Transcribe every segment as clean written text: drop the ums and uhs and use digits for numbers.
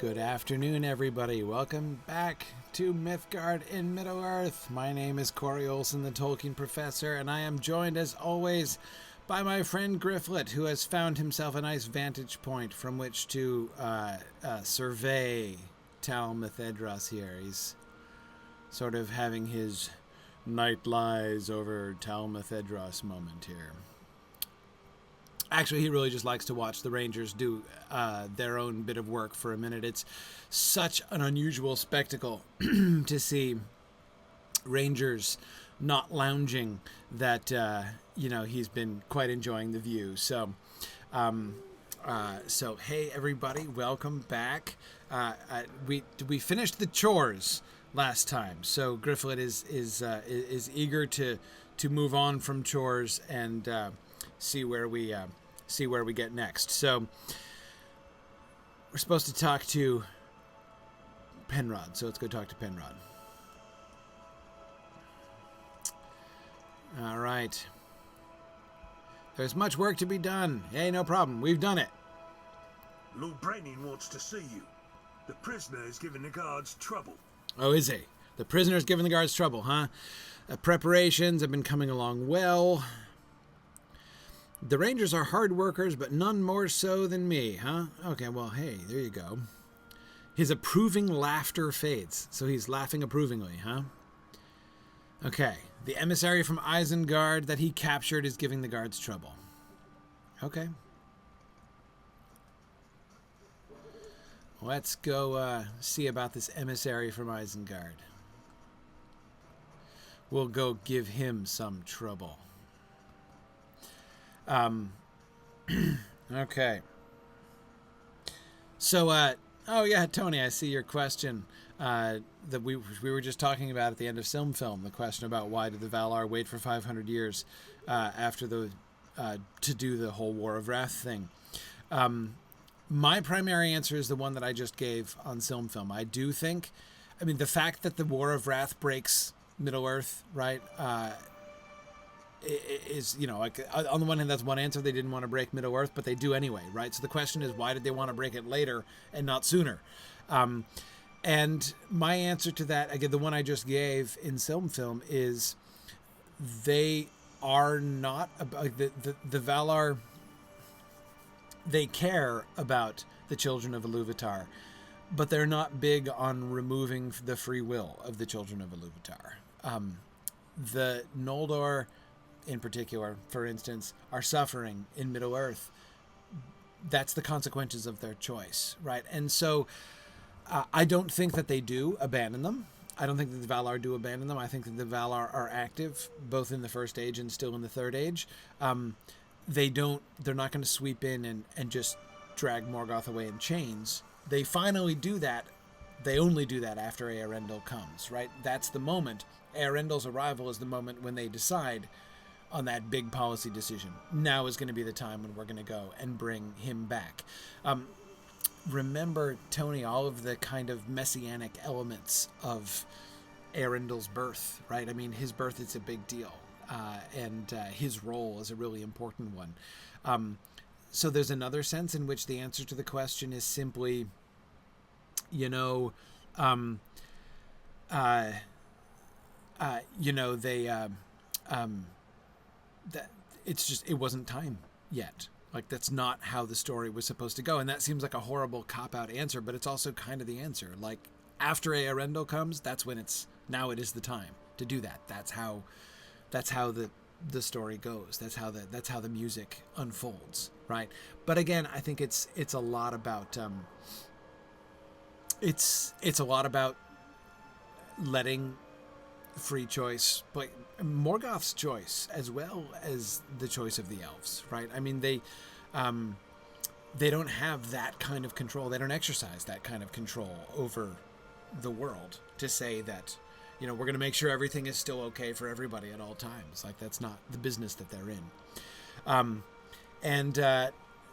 Good afternoon, everybody. Welcome back to Mythgard in Middle-earth. My name is Corey Olsen, the Tolkien Professor, and I am joined, as always, by my friend Gryfflet, who has found himself a nice vantage point from which to survey Tal Mithedros here. He's sort of having his night lies over Tal Mithedros moment here. Actually, he really just likes to watch the Rangers do their own bit of work for a minute. It's such an unusual spectacle to see Rangers not lounging that, he's been quite enjoying the view. So, hey, everybody, welcome back. We finished the chores last time, so Gryfflet is eager to move on from chores and see where we get next. So we're supposed to talk to Penrod, so let's go talk to Penrod. All right. There's much work to be done. Hey, no problem. We've done it. Lord Braynin wants to see you. The prisoner is giving the guards trouble. Oh, is he? The prisoner's giving the guards trouble, huh? Preparations have been coming along well. The Rangers are hard workers, but none more so than me, huh? Okay, well, hey, there you go. His approving laughter fades, so he's laughing approvingly, huh? Okay, the emissary from Isengard that he captured is giving the guards trouble. Okay. Let's go see about this emissary from Isengard. We'll go give him some trouble. Okay. So, oh yeah, Tony, I see your question that we were just talking about at the end of Film, the question about why did the Valar wait for 500 years after to do the whole War of Wrath thing. My primary answer is the one that I just gave on Film. I do think, the fact that the War of Wrath breaks Middle-earth, right, is, on the one hand, that's one answer. They didn't want to break Middle-earth, but they do anyway, right? So the question is, why did they want to break it later and not sooner? And my answer to that, again, the one I just gave in Film, is they are not, the Valar, they care about the children of Iluvatar, but they're not big on removing the free will of the children of Iluvatar. The Noldor, in particular, for instance, are suffering in Middle-earth. That's the consequences of their choice, right? And so I don't think that they do abandon them. I don't think that the Valar do abandon them. I think that the Valar are active, both in the First Age and still in the Third Age. They're not going to sweep in and just drag Morgoth away in chains. They finally do that. They only do that after Eärendil comes, right? That's the moment. Eärendil's arrival is the moment when they decide on that big policy decision. Now is going to be the time when we're going to go and bring him back. Remember, Tony, all of the kind of messianic elements of Eärendil's birth, right? His birth is a big deal, and his role is a really important one. So there's another sense in which the answer to the question is simply, that it's just, it wasn't time yet. Like, that's not how the story was supposed to go. And that seems like a horrible cop-out answer, but it's also kind of the answer. Like, after Eärendil comes, that's when now it is the time to do that. That's how the story goes. That's how the music unfolds, right? But again, I think it's a lot about it's a lot about letting free choice, but Morgoth's choice as well as the choice of the elves, right? They don't have that kind of control. They don't exercise that kind of control over the world to say that, we're going to make sure everything is still okay for everybody at all times. Like, that's not the business that they're in. And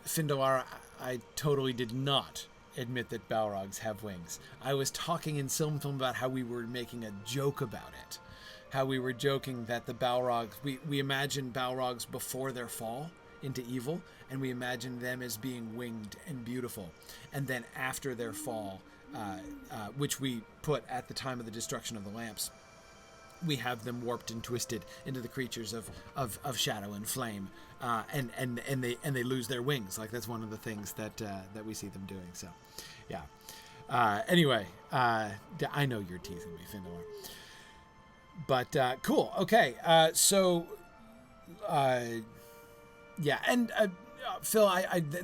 Findalar, I totally did not admit that Balrogs have wings. I was talking in Film about how we were making a joke about it. How we were joking that the Balrogs, we imagine Balrogs before their fall into evil, and we imagine them as being winged and beautiful. And then after their fall, which we put at the time of the destruction of the lamps, we have them warped and twisted into the creatures of shadow and flame, and they lose their wings. Like, that's one of the things that we see them doing. So, yeah. Anyway, I know you're teasing me, Findalor. But cool. Okay. Yeah, and Phil,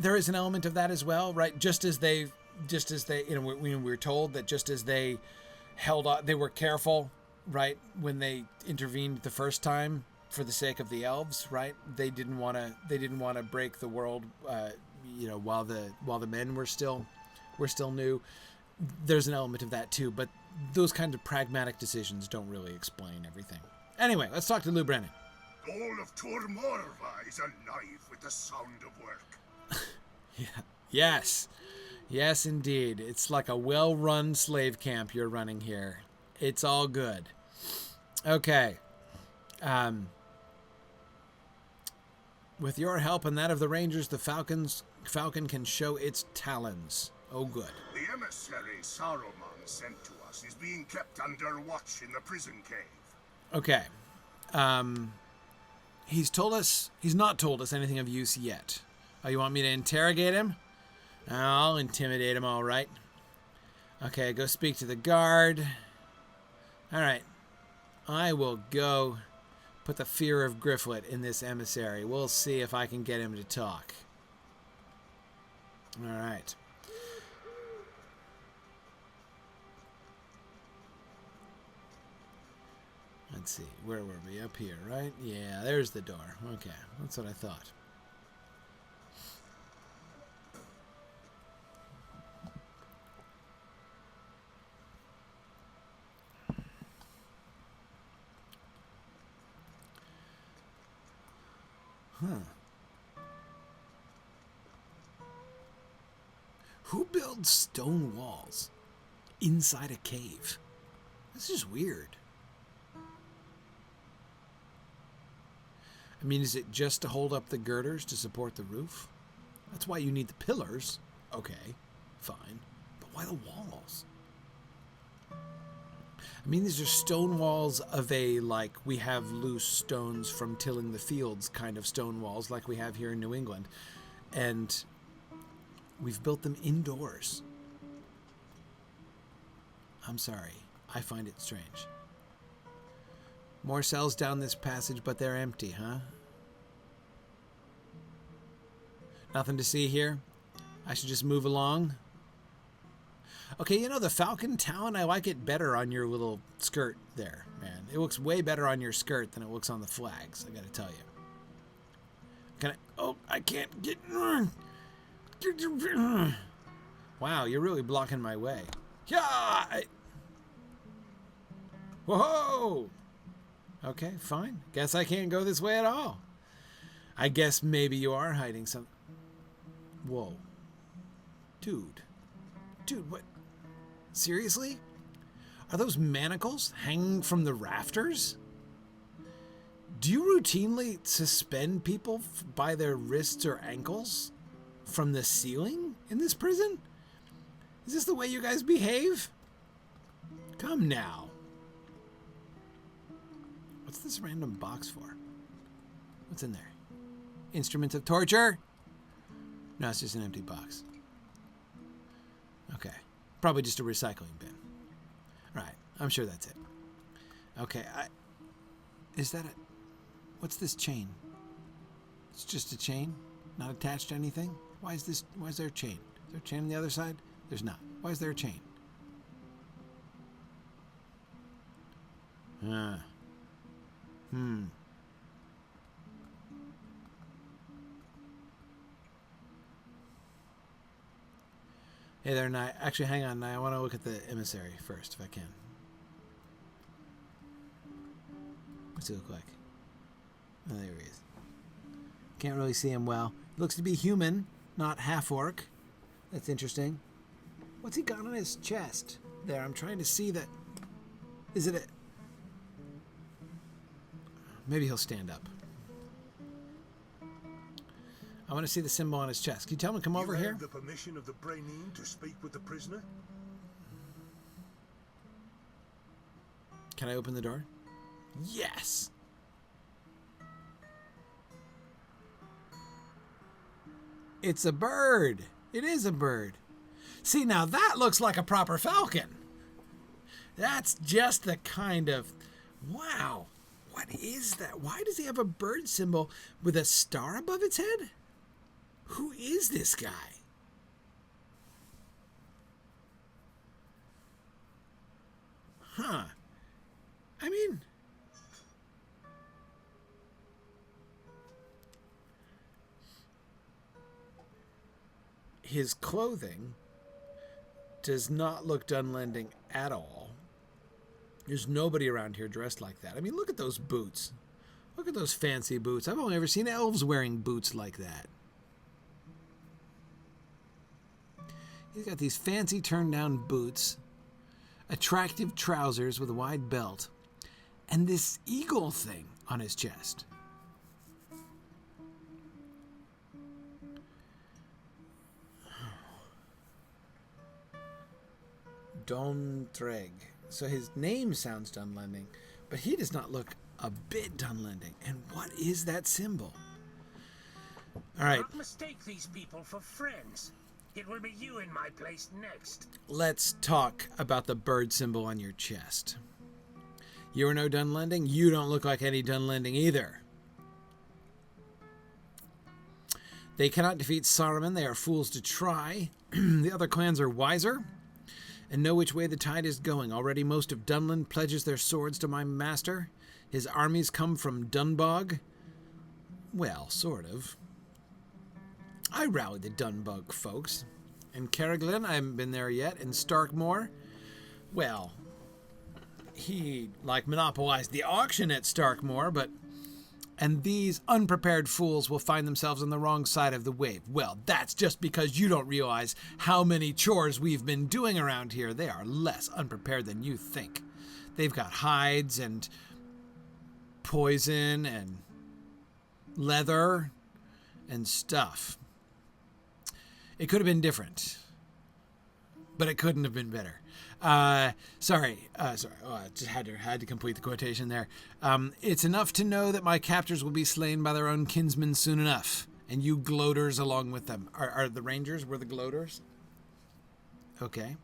there is an element of that as well, right? Just as they, we were told that just as they held on, they were careful, right, when they intervened the first time for the sake of the elves, right? They didn't want to break the world, while the men were still new. There's an element of that too, but those kinds of pragmatic decisions don't really explain everything. Anyway, let's talk to Lou Brennan. All of Tormorva is alive with the sound of work. Yeah. Yes, indeed. It's like a well-run slave camp you're running here. It's all good. Okay. With your help and that of the Rangers, the Falcon can show its talons. Oh, good. The emissary Saruman sent to us is being kept under watch in the prison cave. Okay. He's not told us anything of use yet. Oh, you want me to interrogate him? I'll intimidate him, all right. Okay, go speak to the guard. All right. I will go put the fear of Gryfflet in this emissary. We'll see if I can get him to talk. All right. Let's see. Where were we? Up here, right? Yeah, there's the door. Okay, that's what I thought. Who builds stone walls inside a cave? This is weird. I mean, is it just to hold up the girders to support the roof? That's why you need the pillars. Okay, fine. But why the walls? I mean, these are stone walls of a, like, we have loose stones from tilling the fields kind of stone walls like we have here in New England. And we've built them indoors. I'm sorry. I find it strange. More cells down this passage, but they're empty, huh? Nothing to see here? I should just move along? Okay, the Falcon Talon, I like it better on your little skirt there, man. It looks way better on your skirt than it looks on the flags, I gotta tell you. Can I... Oh, I can't get... Wow, you're really blocking my way. Yeah! Whoa! Okay, fine. Guess I can't go this way at all. I guess maybe you are hiding some... Whoa. Dude, what? Seriously? Are those manacles hanging from the rafters? Do you routinely suspend people by their wrists or ankles from the ceiling in this prison? Is this the way you guys behave? Come now. What's this random box for? What's in there? Instruments of torture? No, it's just an empty box. Okay. Probably just a recycling bin. Right. I'm sure that's it. Okay. Is that a... What's this chain? It's just a chain? Not attached to anything? Why is there a chain? Is there a chain on the other side? There's not. Why is there a chain? Hey there, Nye. Actually, hang on, Nye. I want to look at the emissary first, if I can. What's he look like? Oh, there he is. Can't really see him well. Looks to be human, not half-orc. That's interesting. What's he got on his chest? There, I'm trying to see that. Is it a... Maybe he'll stand up. I want to see the symbol on his chest. Can you tell him to come over You here? have the permission of the Brainine to speak with the prisoner? Can I open the door? Yes! It's a bird. It is a bird. See, now that looks like a proper falcon. That's just the kind of... Wow. What is that? Why does he have a bird symbol with a star above its head? Who is this guy? Huh. I mean... his clothing does not look Dunlanding at all. There's nobody around here dressed like that. I mean, look at those boots. Look at those fancy boots. I've only ever seen elves wearing boots like that. He's got these fancy turned-down boots, attractive trousers with a wide belt, and this eagle thing on his chest. Dontreg. So his name sounds Dunlanding, but he does not look a bit Dunlanding. And what is that symbol? All right. Do not mistake these people for friends. It will be you in my place next. Let's talk about the bird symbol on your chest. You are no Dunlanding. You don't look like any Dunlanding either. They cannot defeat Saruman. They are fools to try. The other clans are wiser and know which way the tide is going. Already most of Dunland pledges their swords to my master. His armies come from Dunbog. Well, sort of. I rallied the Dunbog folks. And Carriglin, I haven't been there yet. And Starkmoor, well, he, monopolized the auction at Starkmoor, but... And these unprepared fools will find themselves on the wrong side of the wave. Well, that's just because you don't realize how many chores we've been doing around here. They are less unprepared than you think. They've got hides and poison and leather and stuff. It could have been different, but it couldn't have been better. Sorry. Oh, I just had to complete the quotation there. It's enough to know that my captors will be slain by their own kinsmen soon enough, and you gloaters along with them. Are the rangers were the gloaters? Okay.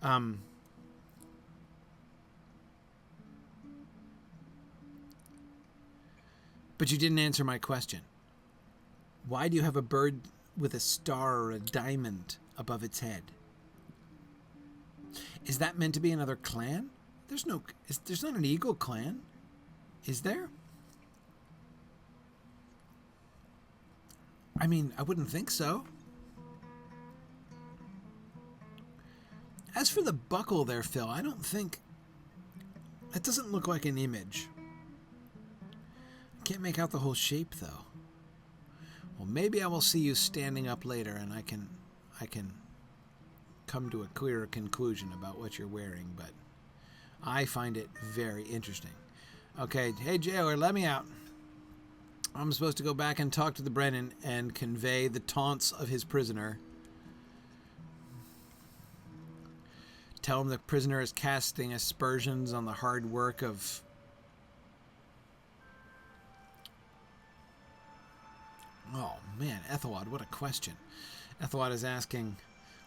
But you didn't answer my question. Why do you have a bird with a star or a diamond above its head? Is that meant to be another clan? There's not an eagle clan, is there? I mean, I wouldn't think so. As for the buckle there, Phil, I don't think... That doesn't look like an image. I can't make out the whole shape, though. Well, maybe I will see you standing up later, and I can come to a clearer conclusion about what you're wearing, but I find it very interesting. Okay, hey jailer, let me out. I'm supposed to go back and talk to the Brennan and convey the taunts of his prisoner. Tell him the prisoner is casting aspersions on the hard work of... Oh man, Ethelwad, what a question. Ethelwad is asking...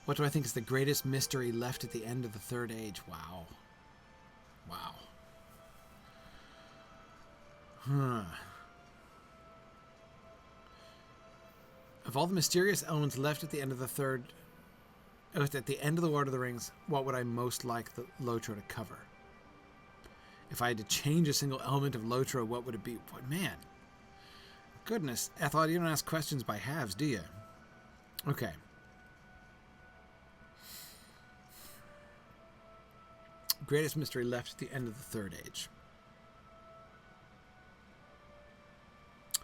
What do I think is the greatest mystery left at the end of the Third Age? Wow. Wow. Of all the mysterious elements left at the end of the at the end of the Lord of the Rings, what would I most like the LOTRO to cover? If I had to change a single element of LOTRO, what would it be? What, man. Goodness. Ethel, you don't ask questions by halves, do you? Okay. Greatest mystery left at the end of the Third Age.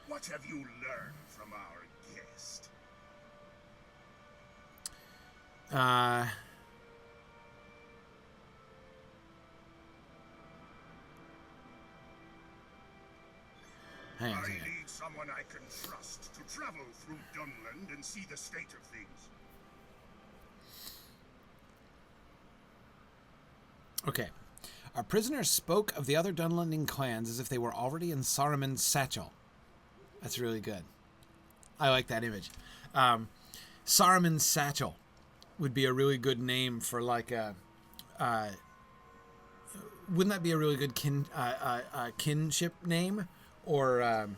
What have you learned from our guest? hang on a I second. need someone I can trust to travel through Dunland and see the state of things. Okay. Our prisoners spoke of the other Dunlanding clans as if they were already in Saruman's Satchel. That's really good. I like that image. Saruman's Satchel would be a really good name for like a... wouldn't that be a really good kinship name? Or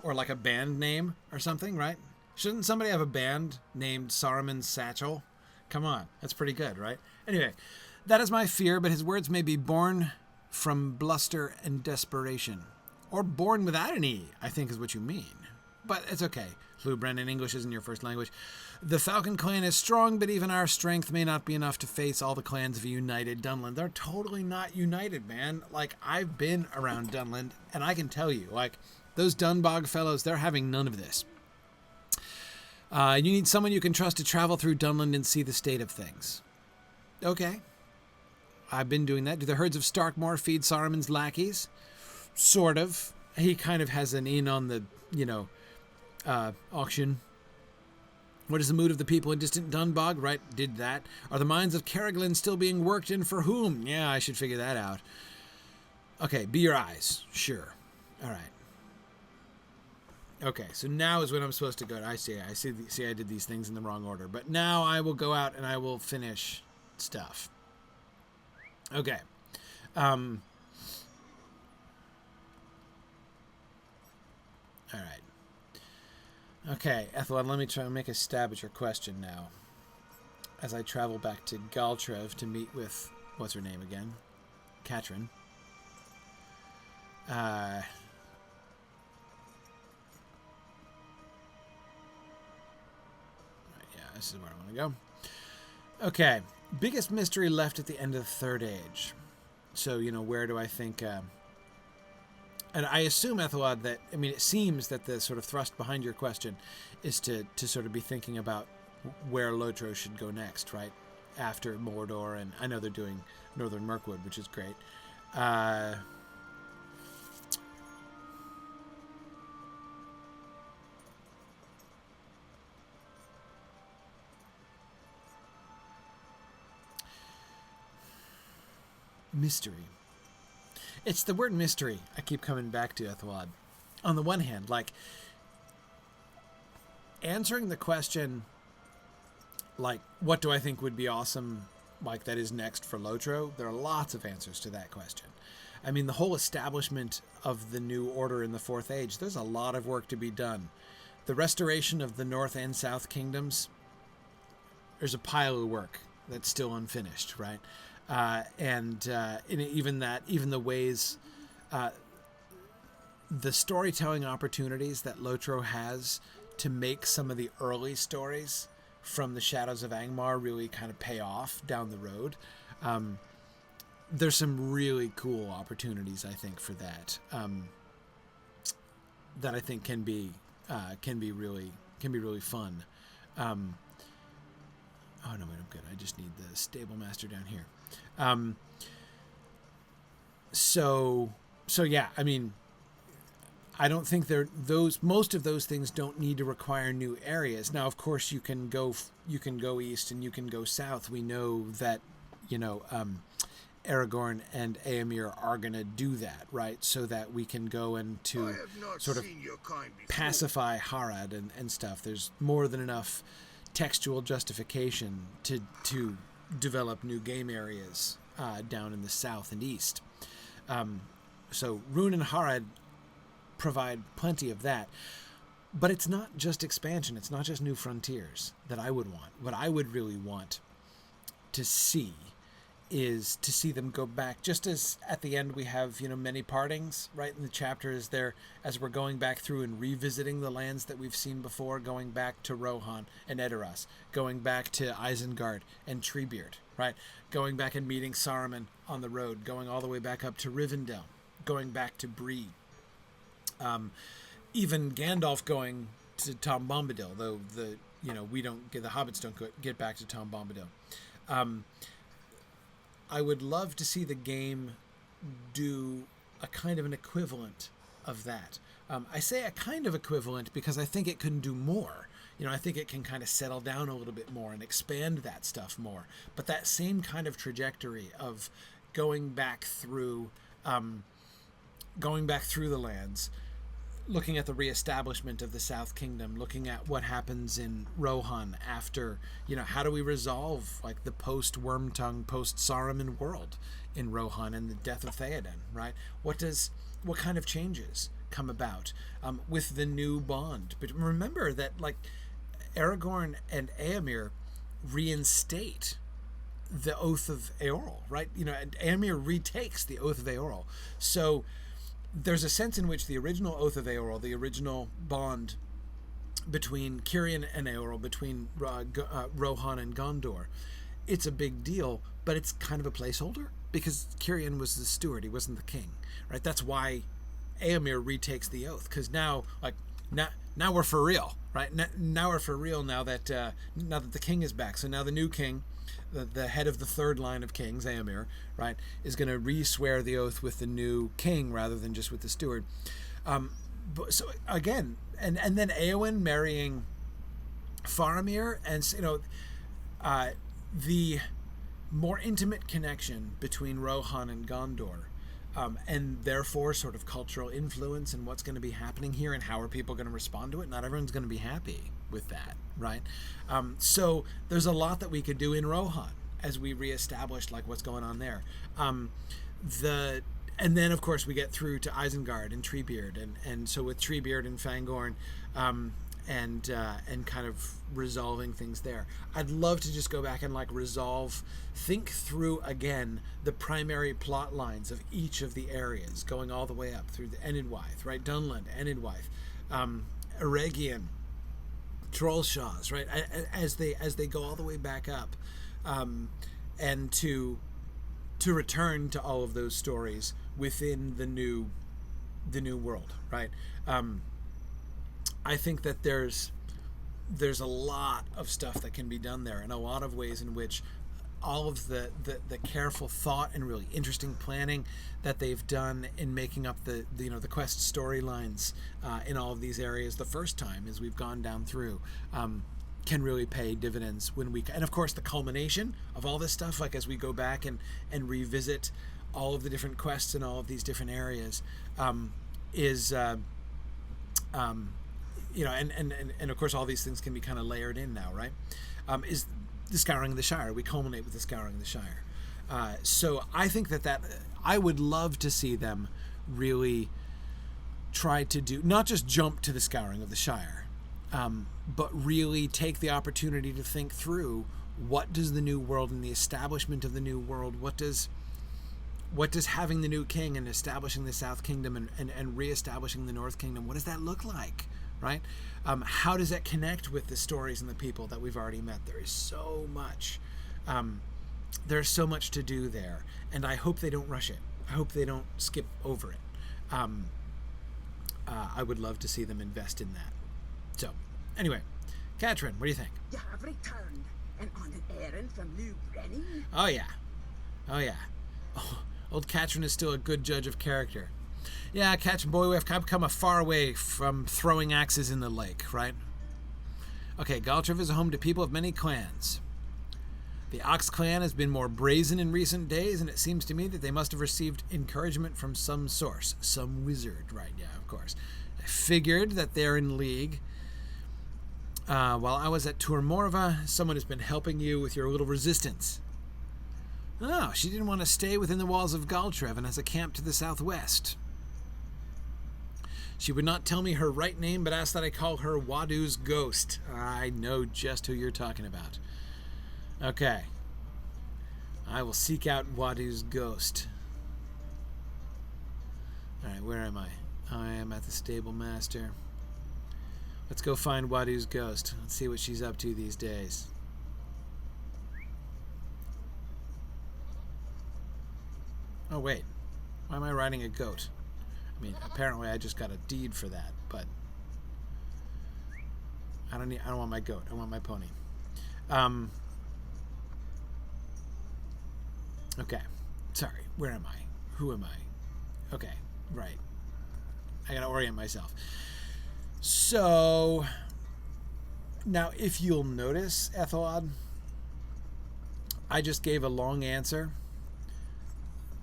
like a band name or something, right? Shouldn't somebody have a band named Saruman's Satchel? Come on. That's pretty good, right? Anyway... That is my fear, but his words may be born from bluster and desperation. Or born without an E, I think is what you mean. But it's okay. Lou Brennan, English isn't your first language. The Falcon clan is strong, but even our strength may not be enough to face all the clans of a united Dunland. They're totally not united, man. Like, I've been around Dunland, and I can tell you, like, those Dunbog fellows, they're having none of this. You need someone you can trust to travel through Dunland and see the state of things. Okay. I've been doing that. Do the herds of Starkmore feed Saruman's lackeys? Sort of. He kind of has an in on the, auction. What is the mood of the people in distant Dunbog? Right, did that. Are the mines of Kerriglin still being worked in for whom? Yeah, I should figure that out. Okay, be your eyes. Sure. All right. Okay, so now is when I'm supposed to go. I see, I did these things in the wrong order. But now I will go out and I will finish stuff. Okay. All right. Okay, Ethelwyn, let me try and make a stab at your question now. As I travel back to Galtrev to meet with, what's her name again? Katrin. Yeah, this is where I want to go. Okay. Biggest mystery left at the end of the Third Age. So, where do I think... and I assume, Ethelwyn, that... I mean, it seems that the sort of thrust behind your question is to sort of be thinking about where LOTRO should go next, right? After Mordor, and I know they're doing Northern Mirkwood, which is great. Mystery. It's the word mystery I keep coming back to, Ethelwyn. On the one hand, like, answering the question, like, what do I think would be awesome, like, that is next for LOTRO? There are lots of answers to that question. I mean, the whole establishment of the new order in the Fourth Age, there's a lot of work to be done. The restoration of the North and South Kingdoms, there's a pile of work that's still unfinished, right? Even the ways, the storytelling opportunities that LOTRO has to make some of the early stories from the Shadows of Angmar really kind of pay off down the road. There's some really cool opportunities, I think, for that. That I think can be really fun. Oh no, wait, I'm good. I just need the stable master down here. So yeah, I mean, I don't think most of those things don't need to require new areas. Now, of course, you can go east and you can go south. We know that, Aragorn and Éomer are going to do that, right? So that we can go and to sort of pacify Harad and stuff. There's more than enough textual justification to develop new game areas down in the south and east. So Rhûn and Harad provide plenty of that. But it's not just expansion. It's not just new frontiers that I would want. What I would really want to see is to see them go back, just as at the end we have, many partings, right? In the chapters there, as we're going back through and revisiting the lands that we've seen before, going back to Rohan and Edoras, going back to Isengard and Treebeard, right? Going back and meeting Saruman on the road, going all the way back up to Rivendell, going back to Bree. Even Gandalf going to Tom Bombadil, though the hobbits don't get back to Tom Bombadil. I would love to see the game do a kind of an equivalent of that. I say a kind of equivalent because I think it can do more. I think it can kind of settle down a little bit more and expand that stuff more. But that same kind of trajectory of going back through the lands, looking at the reestablishment of the South Kingdom, looking at what happens in Rohan after, how do we resolve like the post-Wormtongue, post-Saruman world in Rohan and the death of Theoden, right? What kind of changes come about with the new bond? But remember that like Aragorn and Éomer reinstate the Oath of Eorl, right? And Éomer retakes the Oath of Eorl. So there's a sense in which the original Oath of Eorl, the original bond between Cirion and Eorl, between Rohan and Gondor, it's a big deal, but it's kind of a placeholder because Cirion was the steward, he wasn't the king, right? That's why Éomer retakes the oath, because now we're for real, right? Now we're for real now that the king is back. So now the new king, the head of the third line of kings, Éomer, right, is going to re-swear the oath with the new king rather than just with the steward. So again, and then Éowyn marrying Faramir, and the more intimate connection between Rohan and Gondor, and therefore sort of cultural influence and what's going to be happening here and how are people going to respond to it. Not everyone's going to be happy with that, right? So there's a lot that we could do in Rohan as we reestablish like what's going on there. And then of course we get through to Isengard and Treebeard, and so with Treebeard and Fangorn, and kind of resolving things there. I'd love to just go back and like think through again the primary plot lines of each of the areas, going all the way up through the Enidwaith, right? Dunland, Enidwaith, Eregion, Trollshaws, right? As they go all the way back up, and to return to all of those stories within the new world, right? I think that there's a lot of stuff that can be done there, and a lot of ways in which all of the careful thought and really interesting planning that they've done in making up the quest storylines in all of these areas the first time as we've gone down through can really pay dividends and of course the culmination of all this stuff, like as we go back and revisit all of the different quests in all of these different areas, is and of course all these things can be kind of layered in now, right? Is the Scouring of the Shire. We culminate with the Scouring of the Shire. So I think that I would love to see them really try to do, not just jump to the Scouring of the Shire, but really take the opportunity to think through what does the new world and the establishment of the new world, what does having the new king and establishing the South Kingdom and reestablishing the North Kingdom, what does that look like, right? How does that connect with the stories and the people that we've already met? There is so much. There's so much to do there, and I hope they don't rush it. I hope they don't skip over it. I would love to see them invest in that. So, anyway, Katrin, what do you think? You have returned and on an errand from Lou Brennan? Oh yeah. Oh, old Katrin is still a good judge of character. Yeah, Katrin, boy, we've come a far way from throwing axes in the lake, right? Okay, Galtriv is a home to people of many clans. The Ox clan has been more brazen in recent days, and it seems to me that they must have received encouragement from some source. Some wizard, right? Yeah, of course. I figured that they're in league. While I was at Tur Morva, someone has been helping you with your little resistance. Oh, she didn't want to stay within the walls of Galtriv and has a camp to the southwest. She would not tell me her right name, but asked that I call her Wadu's ghost. I know just who you're talking about. Okay. I will seek out Wadu's ghost. Alright, where am I? I am at the stable master. Let's go find Wadu's ghost. Let's see what she's up to these days. Oh, wait. Why am I riding a goat? I mean, apparently I just got a deed for that, but I don't want my goat. I want my pony. Okay. Sorry. Where am I? Who am I? Okay. Right. I gotta orient myself. So now, if you'll notice, Ethelod, I just gave a long answer,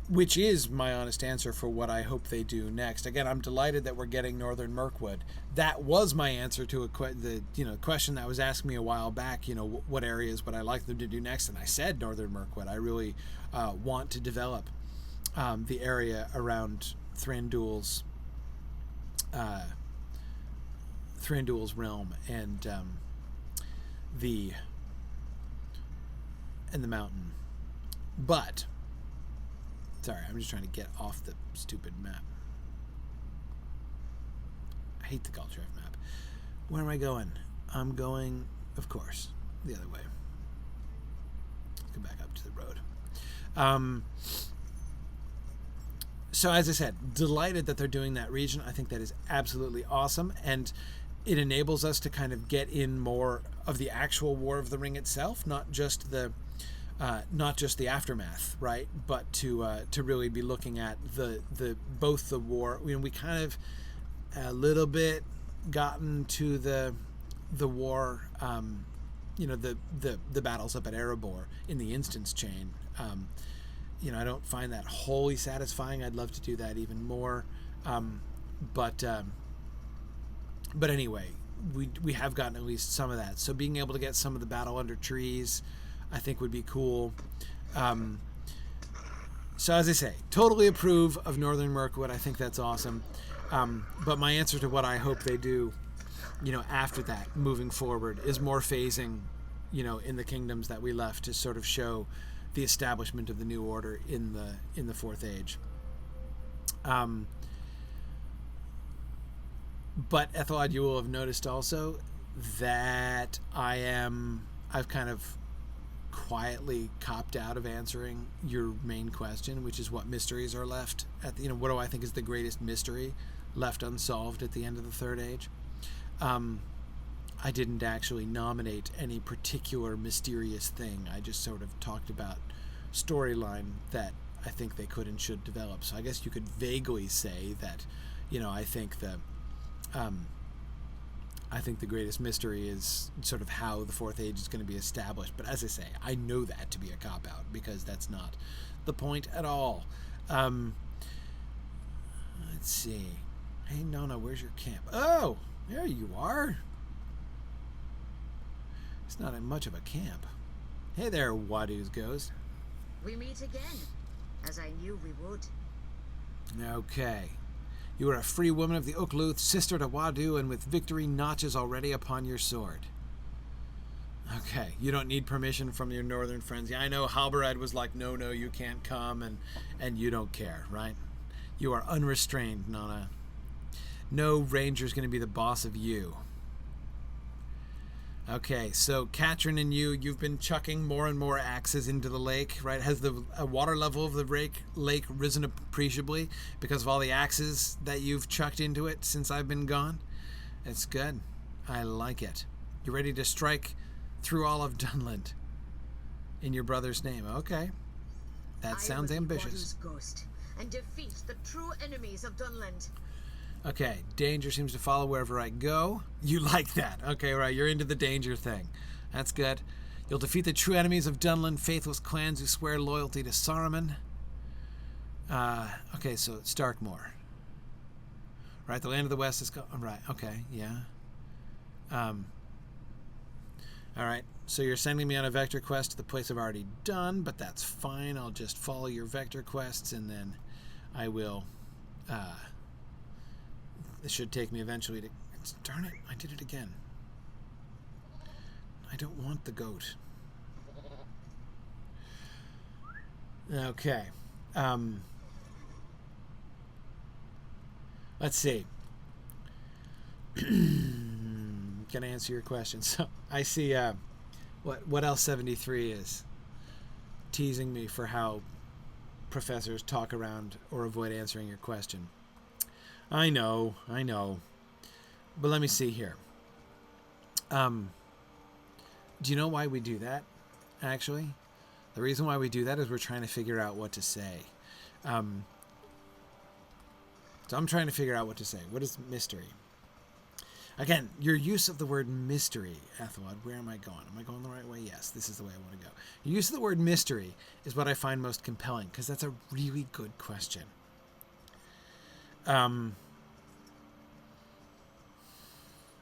which is my honest answer for what I hope they do next. Again, I'm delighted that we're getting Northern Mirkwood. That was my answer to the question that was asked me a while back. What areas would I like them to do next? And I said Northern Mirkwood. I really want to develop the area around Thranduil's realm and the mountain. But sorry, I'm just trying to get off the stupid map. I hate the Galtref map. Where am I going? I'm going, of course, the other way. Let's go back up to the road. So as I said, delighted that they're doing that region. I think that is absolutely awesome, and it enables us to kind of get in more of the actual War of the Ring itself, not just the aftermath, right? But to really be looking at both the war. We kind of a little bit gotten to the war, the battles up at Erebor in the instance chain. I don't find that wholly satisfying. I'd love to do that even more, but anyway, we have gotten at least some of that. So being able to get some of the battle under trees, I think would be cool. So as I say, totally approve of Northern Mirkwood. I think that's awesome. But my answer to what I hope they do, after that, moving forward, is more phasing, in the kingdoms that we left to sort of show the establishment of the new order in the Fourth Age. But Ethelod, you will have noticed also that I've kind of quietly copped out of answering your main question, which is what mysteries are left at what do I think is the greatest mystery left unsolved at the end of the Third Age. I didn't actually nominate any particular mysterious thing. I just sort of talked about storyline that I think they could and should develop. So I guess you could vaguely say that, I think the greatest mystery is sort of how the Fourth Age is going to be established. But as I say, I know that to be a cop-out because that's not the point at all. Let's see. Hey, Nona, where's your camp? Oh, there you are. It's not much of a camp. Hey there, Wadu's ghost. We meet again, as I knew we would. Okay. You are a free woman of the Oakluth, sister to Wadu, and with victory notches already upon your sword. Okay, you don't need permission from your northern friends. Yeah, I know Halberad was like, no, you can't come, and you don't care, right? You are unrestrained, Nona. No ranger's going to be the boss of you. Okay, so Katrin and you've been chucking more and more axes into the lake, right? Has the water level of the lake risen appreciably because of all the axes that you've chucked into it since I've been gone? It's good. I like it. You ready to strike through all of Dunland in your brother's name? Okay. That sounds ambitious. I will be Wadu's ghost and defeat the true enemies of Dunland. Okay, danger seems to follow wherever I go. You like that. Okay, right, you're into the danger thing. That's good. You'll defeat the true enemies of Dunland, faithless clans who swear loyalty to Saruman. Okay, so Starkmore. Right, the land of the west is called... Right, okay, yeah. Alright, so you're sending me on a vector quest to the place I've already done, but that's fine. I'll just follow your vector quests, and then I will... This should take me eventually to... Darn it, I did it again. I don't want the goat. Okay. Let's see. Can I answer your question? So, I see what L73 is teasing me for how professors talk around or avoid answering your question. I know. But let me see here. Do you know why we do that, actually? The reason why we do that is we're trying to figure out what to say. So I'm trying to figure out what to say. What is mystery? Again, your use of the word mystery, Ethelwald. Where am I going? Am I going the right way? Yes, this is the way I want to go. Your use of the word mystery is what I find most compelling, because that's a really good question.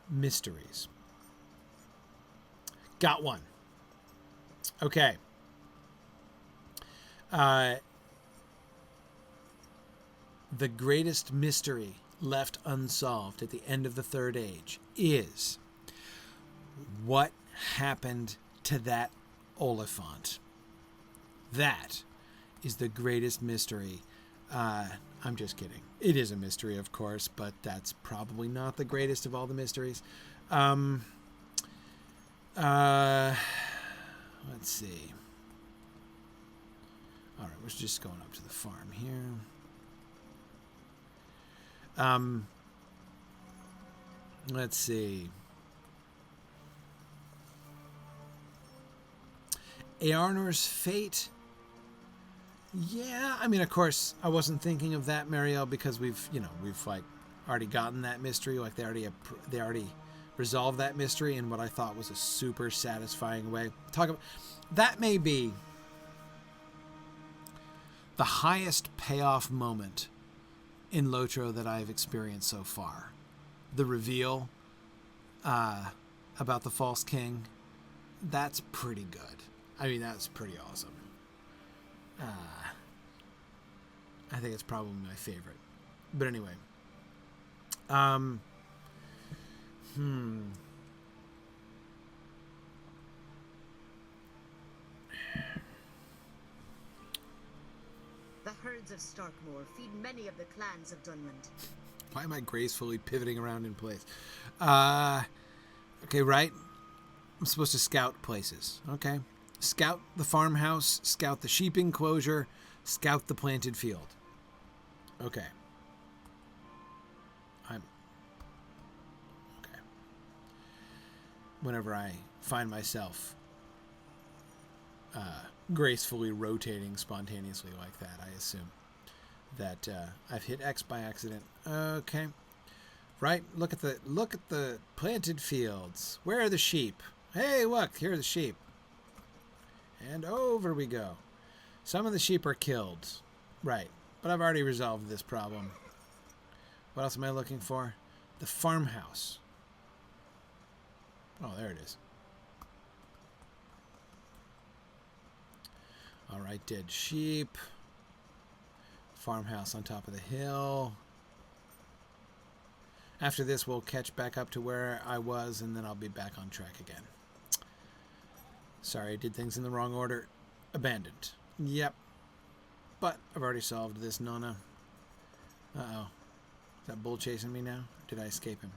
Mysteries. Got one. Okay. The greatest mystery left unsolved at the end of the Third Age is what happened to that Oliphant. That is the greatest mystery. I'm just kidding. It is a mystery, of course, but that's probably not the greatest of all the mysteries. Let's see. All right, we're just going up to the farm here. Let's see. Earnor's fate. Yeah, I mean, of course, I wasn't thinking of that, Marielle, because we've like already gotten that mystery. Like they already resolved that mystery in what I thought was a super satisfying way. That may be the highest payoff moment in LOTRO that I've experienced so far. The reveal about the false king, that's pretty good. I mean, that's pretty awesome. I think it's probably my favorite. But anyway. The herds of Starkmoor feed many of the clans of Dunland. Why am I gracefully pivoting around in place? Okay, right? I'm supposed to scout places. Okay. Scout the farmhouse, scout the sheep enclosure, scout the planted field. Okay. Okay. Whenever I find myself gracefully rotating spontaneously like that, I assume that I've hit X by accident. Okay. Right? Look at the planted fields. Where are the sheep? Hey, look, here are the sheep. And over we go. Some of the sheep are killed. Right. But I've already resolved this problem. What else am I looking for? The farmhouse. Oh, there it is. All right, dead sheep. Farmhouse on top of the hill. After this, we'll catch back up to where I was, and then I'll be back on track again. Sorry, I did things in the wrong order. Abandoned. Yep. But I've already solved this, Nona. Uh-oh. Is that bull chasing me now? Or did I escape him?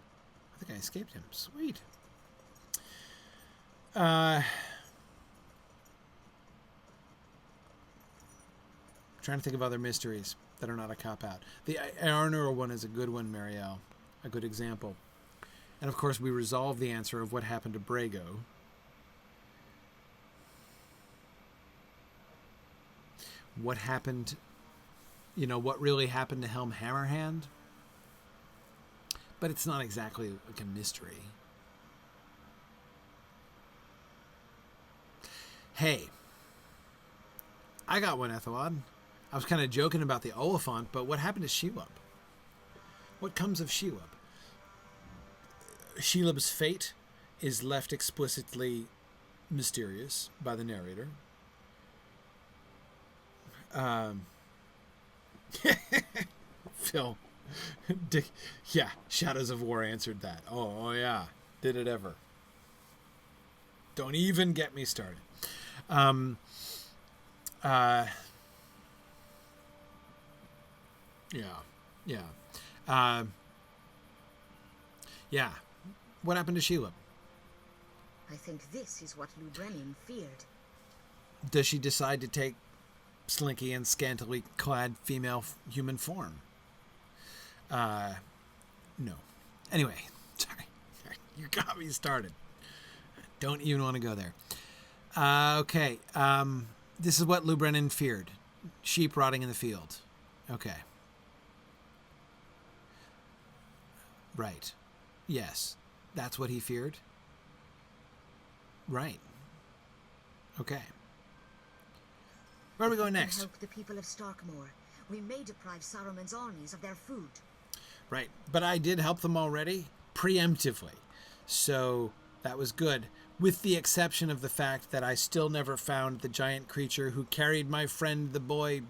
I think I escaped him. Sweet. Trying to think of other mysteries that are not a cop-out. The Arnor one is a good one, Marielle. A good example. And of course, we resolve the answer of what happened to Brago. What happened, what really happened to Helm Hammerhand? But it's not exactly like a mystery. Hey, I got one, Ethelwald. I was kind of joking about the Oliphant, but what happened to Shelob? What comes of Shelob? Shelob's fate is left explicitly mysterious by the narrator. Phil, Dick, yeah, Shadows of War answered that. Oh yeah, did it ever? Don't even get me started. Yeah. What happened to Shelob? I think this is what Lubrenin feared. Does she decide to take slinky and scantily clad female human form? No. Anyway, sorry. You got me started. Don't even want to go there. Okay. This is what Lubrenin feared. Sheep rotting in the field. Okay. Right. Yes. That's what he feared? Right. Okay. Where are we going next? Help the people of Starkmore. We may deprive Saruman's armies of their food. Right. But I did help them already, preemptively. So that was good. With the exception of the fact that I still never found the giant creature who carried my friend, the boy,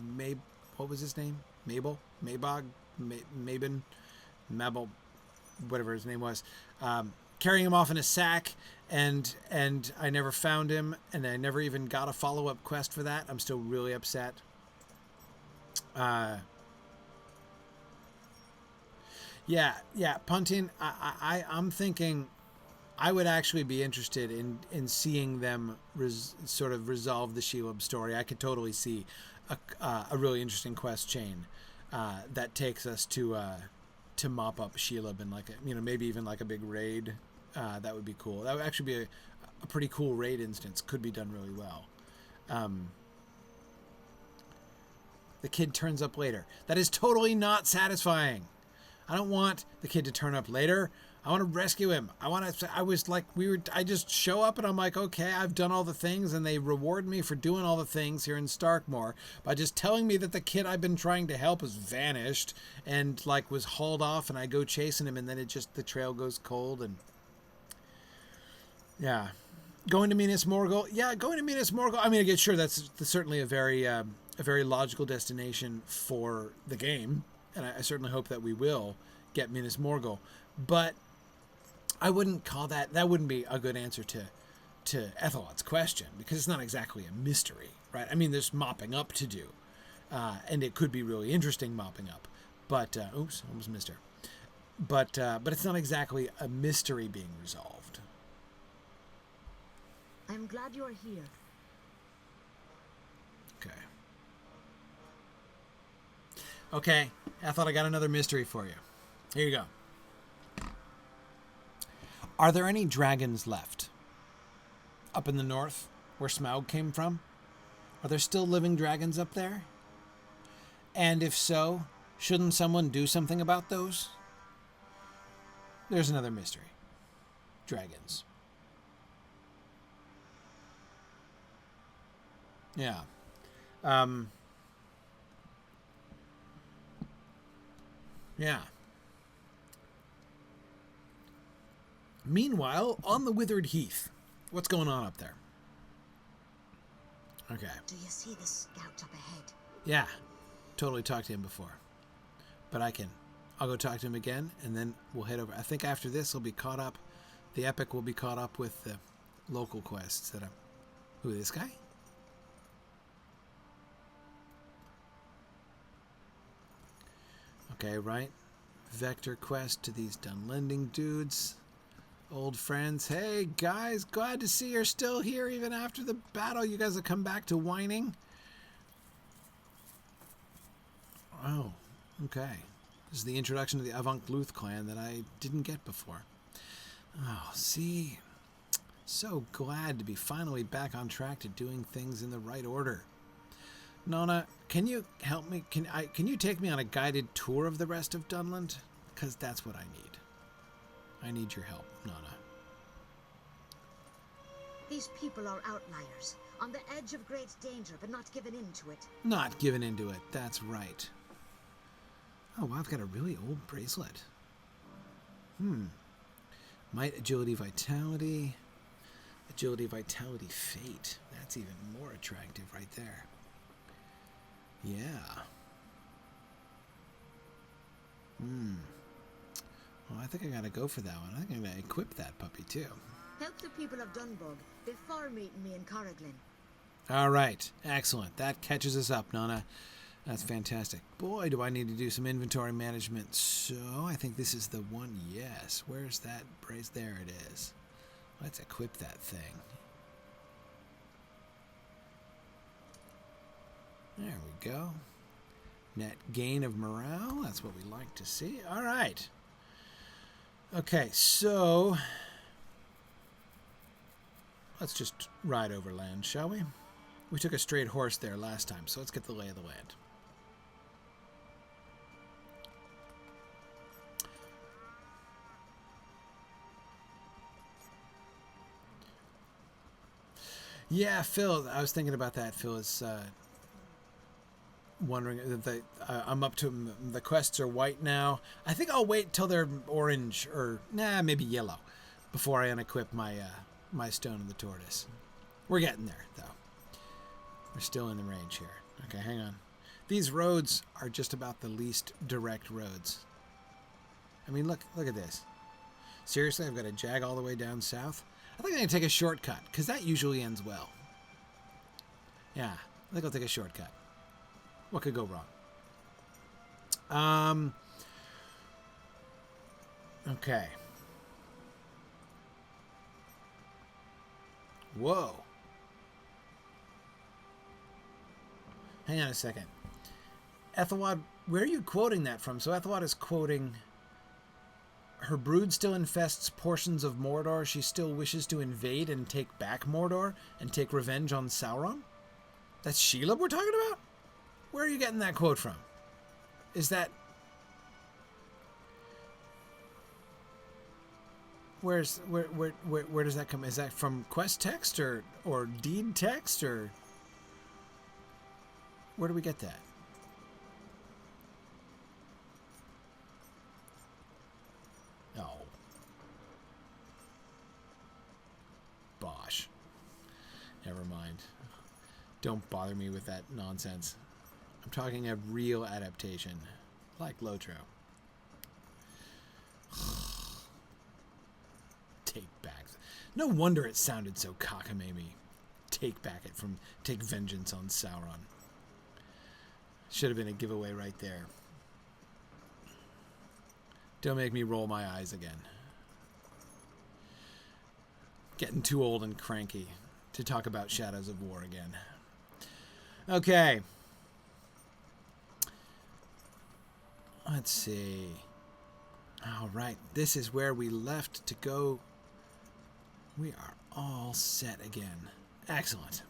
what was his name? Mabel? Mabog? Mabin? Mabel? Whatever his name was. Carrying him off in a sack, and I never found him, and I never even got a follow-up quest for that. I'm still really upset. Yeah, Puntin, I'm thinking I would actually be interested in seeing them sort of resolve the Shelob story. I could totally see a really interesting quest chain that takes us to mop up Shelob and maybe even like a big raid. That would be cool. That would actually be a pretty cool raid instance. Could be done really well. The kid turns up later. That is totally not satisfying. I don't want the kid to turn up later. I want to rescue him. I just show up and I'm like, okay, I've done all the things, and they reward me for doing all the things here in Starkmore by just telling me that the kid I've been trying to help has vanished and was hauled off, and I go chasing him, and then the trail goes cold. And yeah, going to Minas Morgul. Yeah, going to Minas Morgul. I mean, sure, that's certainly a very logical destination for the game, and I certainly hope that we will get Minas Morgul. But I wouldn't call that wouldn't be a good answer to Ethelot's question, because it's not exactly a mystery, right? I mean, there's mopping up to do, and it could be really interesting mopping up. But oops, almost missed her. But it's not exactly a mystery being resolved. I'm glad you're here. Okay, I thought I got another mystery for you. Here you go. Are there any dragons left? Up in the north, where Smaug came from? Are there still living dragons up there? And if so, shouldn't someone do something about those? There's another mystery. Dragons. Yeah. Yeah. Meanwhile, on the Withered Heath, what's going on up there? Okay. Do you see the scout up ahead? Yeah. Totally talked to him before. But I'll go talk to him again, and then we'll head over. I think after this, we'll be caught up. The epic will be caught up with the local quests that Who, this guy? Okay, right. Vector quest to these Dunlanding dudes. Old friends. Hey, guys, glad to see you're still here even after the battle. You guys have come back to whining? Oh, okay. This is the introduction to the Avant Luth clan that I didn't get before. Oh, see? So glad to be finally back on track to doing things in the right order. Nona, can you help me? Can you take me on a guided tour of the rest of Dunland? Because that's what I need. I need your help, Nana. These people are outliers, on the edge of great danger, but not given in to it. Not given into it, that's right. Oh, wow, I've got a really old bracelet. Might, agility, vitality. Agility, vitality, fate. That's even more attractive right there. Yeah. Well, I think I gotta go for that one. I think I'm gonna equip that puppy too. Help the people of Dunbog before meeting me in Corriglin. All right, excellent. That catches us up, Nana. That's fantastic. Boy, do I need to do some inventory management. So I think this is the one. Yes. Where's that brace? There it is. Let's equip that thing. There we go. Net gain of morale. That's what we like to see. All right. Okay, so let's just ride over land, shall we? We took a straight horse there last time, so let's get the lay of the land. Yeah, Phil, I was thinking about that. Phil is wondering that I'm up to the quests are white now. I think I'll wait till they're orange or maybe yellow before I unequip my my stone of the tortoise. We're getting there though. We're still in the range here. Okay, hang on. These roads are just about the least direct roads. I mean, look at this. Seriously, I've got to jag all the way down south. I think I'm going to take a shortcut, because that usually ends well. Yeah, I think I'll take a shortcut. What could go wrong? Okay. Whoa. Hang on a second. Ethelwad, where are you quoting that from? So Ethelwad is quoting... Her brood still infests portions of Mordor. She still wishes to invade and take back Mordor and take revenge on Sauron? That's Shelob we're talking about? Where are you getting that quote from? Is that... Where does that come? Is that from quest text or deed text or... Where do we get that? Oh. Bosh. Never mind. Don't bother me with that nonsense. I'm talking a real adaptation, like LOTRO. Take back. No wonder it sounded so cockamamie. Take vengeance on Sauron. Should have been a giveaway right there. Don't make me roll my eyes again. Getting too old and cranky to talk about Shadows of War again. Okay. Let's see. All right. This is where we left to go. We are all set again. Excellent.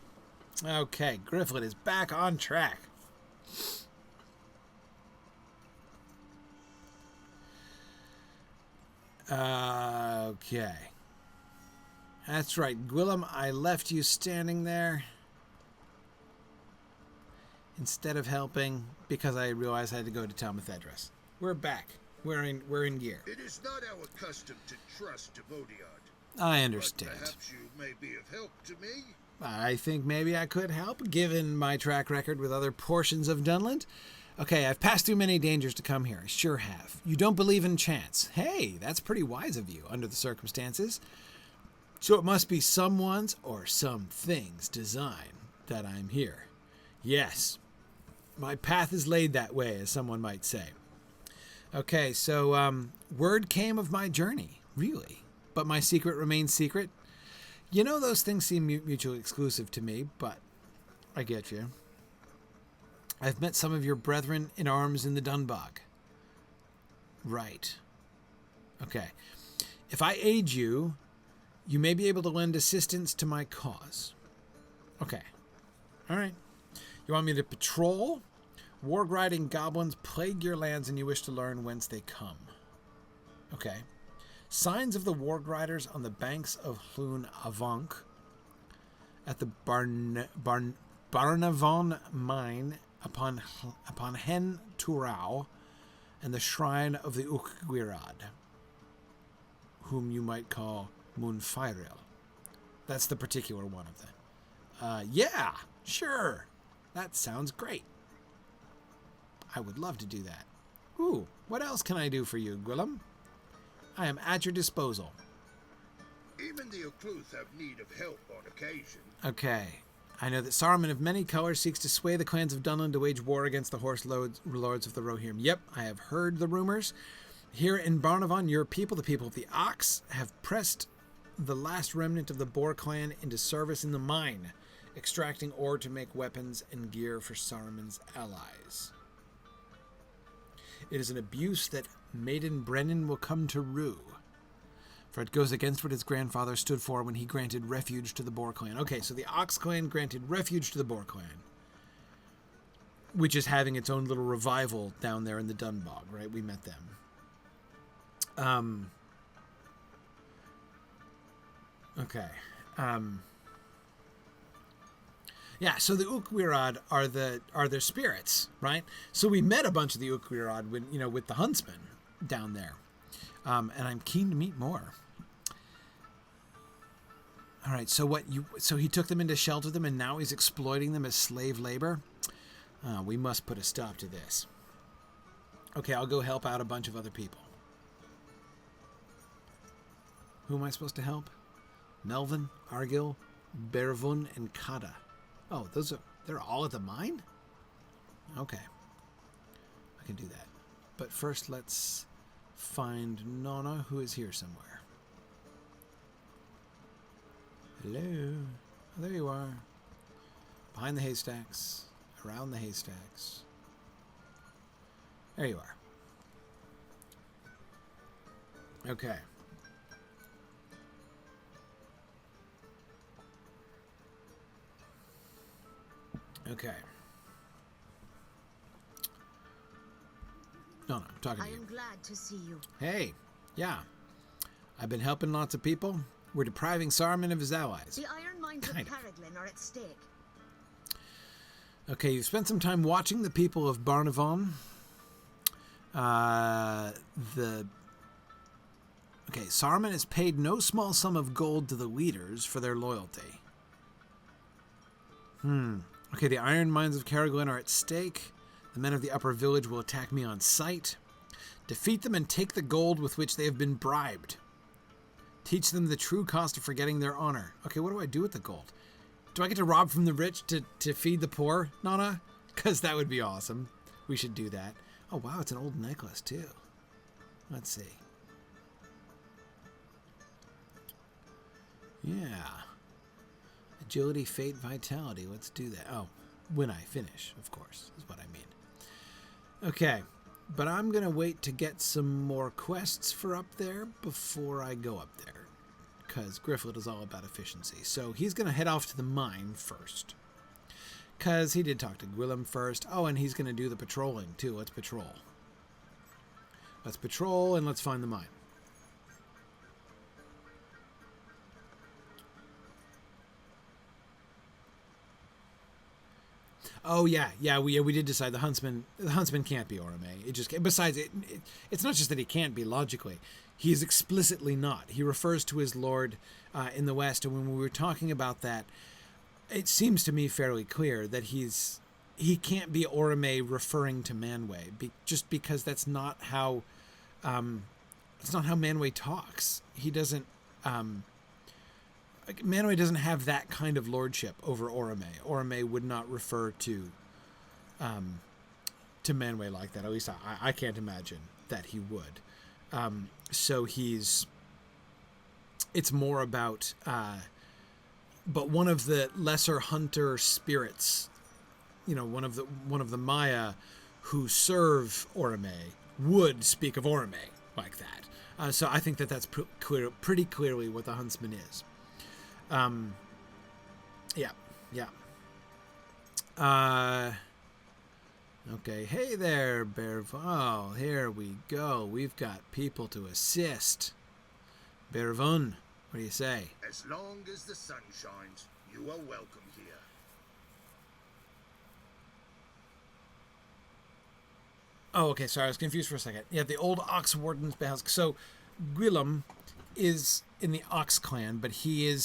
Okay. Gryfflet is back on track. Okay. That's right. Gwillem, I left you standing there instead of helping because I realized I had to go to Talmethedris. We're back. We're in gear. It is not our custom to trust Devodiad. I understand. But perhaps you may be of help to me? I think maybe I could help, given my track record with other portions of Dunland. Okay, I've passed through many dangers to come here. I sure have. You don't believe in chance. Hey, that's pretty wise of you, under the circumstances. So it must be someone's or something's design that I'm here. Yes, my path is laid that way, as someone might say. Okay, so word came of my journey, really. But my secret remains secret. You know, those things seem mutually exclusive to me, but I get you. I've met some of your brethren in arms in the Dunbog. Right. Okay. If I aid you, you may be able to lend assistance to my cause. Okay. All right. You want me to patrol? Warg-riding goblins plague your lands and you wish to learn whence they come. Okay. Signs of the Warg-riders on the banks of Llyn Avanc at the Barnavon mine upon Hen Turau and the shrine of the Ukgwirad, whom you might call Munfairil. That's the particular one of them. Yeah, sure. That sounds great. I would love to do that. Ooh, what else can I do for you, Gwillem? I am at your disposal. Even the Ucluth have need of help on occasion. Okay. I know that Saruman of many colors seeks to sway the clans of Dunland to wage war against the horse lords of the Rohirrim. Yep, I have heard the rumors. Here in Barnavon, your people, the people of the Ox, have pressed the last remnant of the Boar clan into service in the mine, extracting ore to make weapons and gear for Saruman's allies. It is an abuse that Maiden Brennan will come to rue, for it goes against what his grandfather stood for when he granted refuge to the Boar clan. Okay, so the Ox clan granted refuge to the Boar clan, which is having its own little revival down there in the Dunbog, right? We met them. Okay. Yeah, so the Ukwirad are their spirits, right? So we met a bunch of the Ukwirad when, with the huntsman down there. And I'm keen to meet more. All right, so he took them in to shelter them, and now he's exploiting them as slave labor? We must put a stop to this. Okay, I'll go help out a bunch of other people. Who am I supposed to help? Melvin, Argil, Bervun, and Kada. Oh, they're all at the mine? Okay. I can do that. But first, let's find Nonna, who is here somewhere. Hello. Oh, there you are. Behind the haystacks. Around the haystacks. There you are. Okay. Okay. No, I'm talking to you. I am glad to see you. Hey. Yeah. I've been helping lots of people. We're depriving Saruman of his allies. The iron mines of Carriglin are at stake. Okay, you've spent some time watching the people of Barnavon. Saruman has paid no small sum of gold to the leaders for their loyalty. Okay, the iron mines of Carriglin are at stake. The men of the upper village will attack me on sight. Defeat them and take the gold with which they have been bribed. Teach them the true cost of forgetting their honor. Okay, what do I do with the gold? Do I get to rob from the rich to feed the poor, Nana? Because that would be awesome. We should do that. Oh, wow, it's an old necklace, too. Let's see. Yeah. Agility, fate, vitality. Let's do that. Oh, when I finish, of course, is what I mean. Okay, but I'm going to wait to get some more quests for up there before I go up there. Because Gryfflet is all about efficiency. So he's going to head off to the mine first. Because he did talk to Gwillem first. Oh, and he's going to do the patrolling, too. Let's patrol. Let's patrol, and let's find the mine. Oh, yeah, we did decide the huntsman can't be Orome. It just, besides, it's not just that he can't be logically. He is explicitly not. He refers to his lord in the West, and when we were talking about that, it seems to me fairly clear that he can't be Orome referring to Manwë, just because that's not how Manwë talks. He doesn't. Manwë doesn't have that kind of lordship over Orome. Orome would not refer to Manwë like that. At least I can't imagine that he would. So it's more about, but one of the lesser hunter spirits, one of the Maya who serve Orome would speak of Orome like that. So I think that's pretty clearly what the huntsman is. Yeah. Okay, hey there, Bear. Oh, here we go. We've got people to assist. Bervun, what do you say? As long as the sun shines, you are welcome here. Oh, okay, sorry, I was confused for a second. Yeah, the old Ox Warden's house. So, Gwillem is in the Ox clan, but he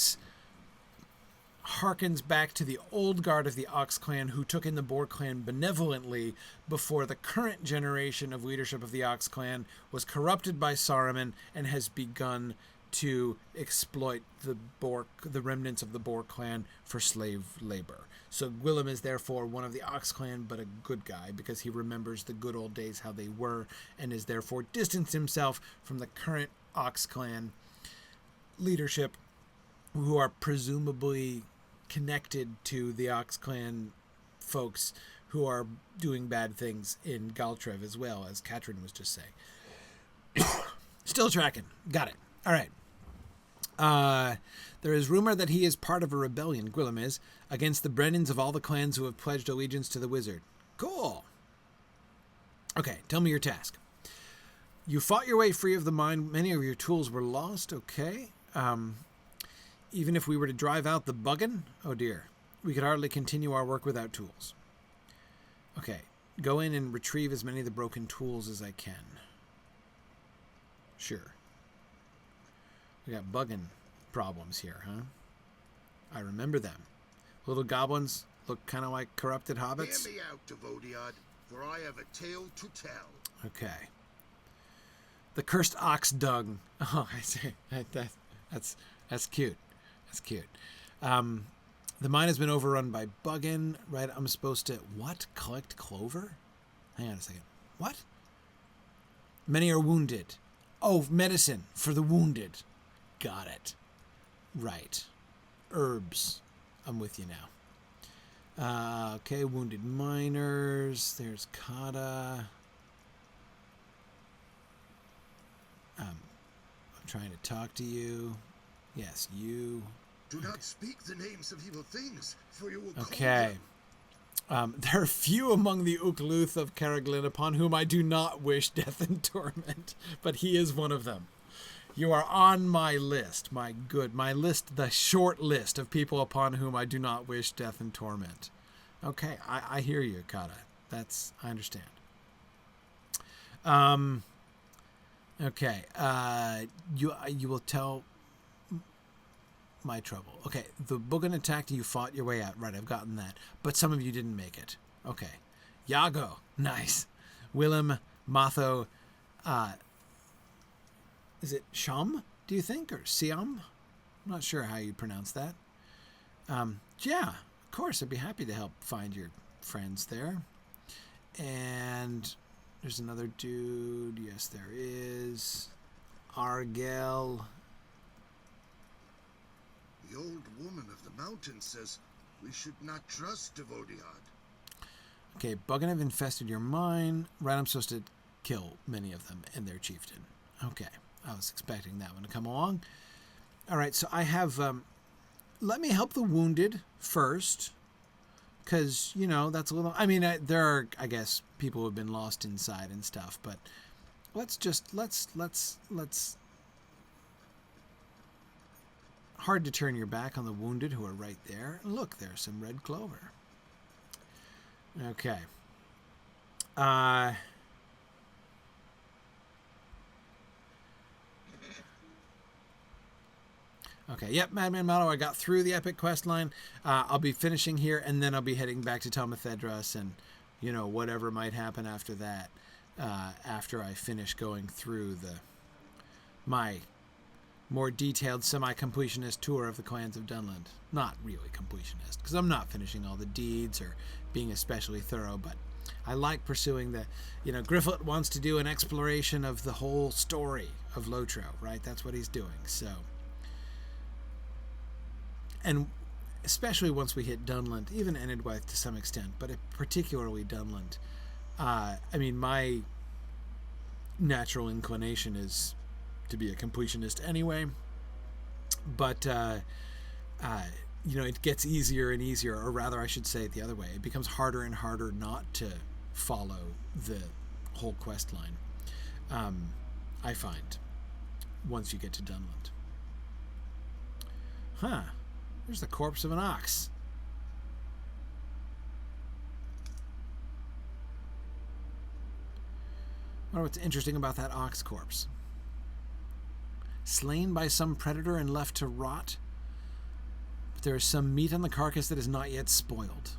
harkens back to the old guard of the Ox clan who took in the Boar clan benevolently before the current generation of leadership of the Ox clan was corrupted by Saruman and has begun to exploit the remnants of the Boar clan for slave labor. So Gwillem is therefore one of the Ox clan, but a good guy because he remembers the good old days, how they were, and is therefore distanced himself from the current Ox clan leadership, who are presumably connected to the Ox clan folks who are doing bad things in Galtrev as well, as Katrin was just saying. Still tracking. Got it. All right. There is rumor that he is part of a rebellion, Gwillem is, against the Brennans of all the clans who have pledged allegiance to the wizard. Cool. Okay, tell me your task. You fought your way free of the mine. Many of your tools were lost. Okay. Even if we were to drive out the buggin', oh dear. We could hardly continue our work without tools. Okay. Go in and retrieve as many of the broken tools as I can. Sure. We got bugging problems here, huh? I remember them. Little goblins look kind of like corrupted hobbits. Hear me out, Devodiad, for I have a tale to tell. Okay. The cursed ox dung. Oh, I see. That's cute. That's cute. The mine has been overrun by buggin. Right, I'm supposed to... What? Collect clover? Hang on a second. What? Many are wounded. Oh, medicine for the wounded. Got it. Right. Herbs. I'm with you now. Okay, wounded miners. There's Kata. I'm trying to talk to you. Yes, you. Do not speak the names of evil things, for you will Okay. There are few among the Ukluth of Caraglin upon whom I do not wish death and torment, but he is one of them. You are on my list, my list, the short list of people upon whom I do not wish death and torment. Okay, I hear you, Kata. I understand. Okay, you will tell my trouble. Okay, the Bugin attacked, you fought your way out. Right, I've gotten that. But some of you didn't make it. Okay. Yago, nice. Willem, Matho, is it Shum, do you think? Or Siam? I'm not sure how you pronounce that. Yeah, of course, I'd be happy to help find your friends there. And there's another dude. Yes, there is. Argel. The old woman of the mountain says we should not trust Devodiad. Okay, Buggin have infested your mine. Right, I'm supposed to kill many of them and their chieftain. Okay, I was expecting that one to come along. All right, so I have... let me help the wounded first. Because, you know, that's a little... I mean, there are, I guess, people who have been lost inside and stuff. But let's hard to turn your back on the wounded who are right there. Look, there's some red clover. Okay. Okay, yep, Madman Mallow, I got through the epic quest line. I'll be finishing here, and then I'll be heading back to Tomathedras and, you know, whatever might happen after that, after I finish going through my more detailed semi-completionist tour of the clans of Dunland. Not really completionist, because I'm not finishing all the deeds or being especially thorough, but I like pursuing the, you know, Gryfflet wants to do an exploration of the whole story of LOTRO, right? That's what he's doing, so... And especially once we hit Dunland, even Enidwaith to some extent, but particularly Dunland. I mean, my natural inclination is to be a completionist anyway, but you know, it gets easier and easier, or rather I should say it the other way, it becomes harder and harder not to follow the whole quest line, I find, once you get to Dunland. Huh, there's the corpse of an ox. I wonder what's interesting about that ox corpse. Slain by some predator and left to rot, but there is some meat on the carcass that is not yet spoiled.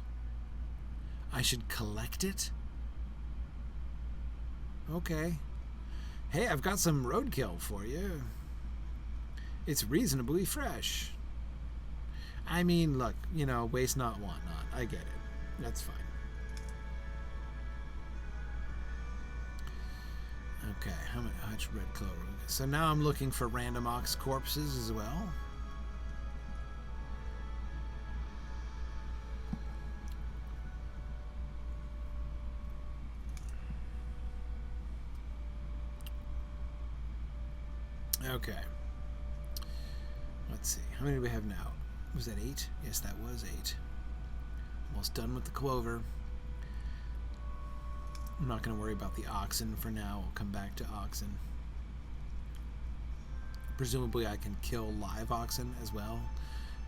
I should collect it? Okay. Hey, I've got some roadkill for you. It's reasonably fresh. I mean, look, you know, waste not, want not. I get it. That's fine. Okay, how much red clover? So now I'm looking for random ox corpses as well. Okay. Let's see. How many do we have now? Was that 8? Yes, that was 8. Almost done with the clover. I'm not going to worry about the oxen for now. I'll come back to oxen. Presumably I can kill live oxen as well.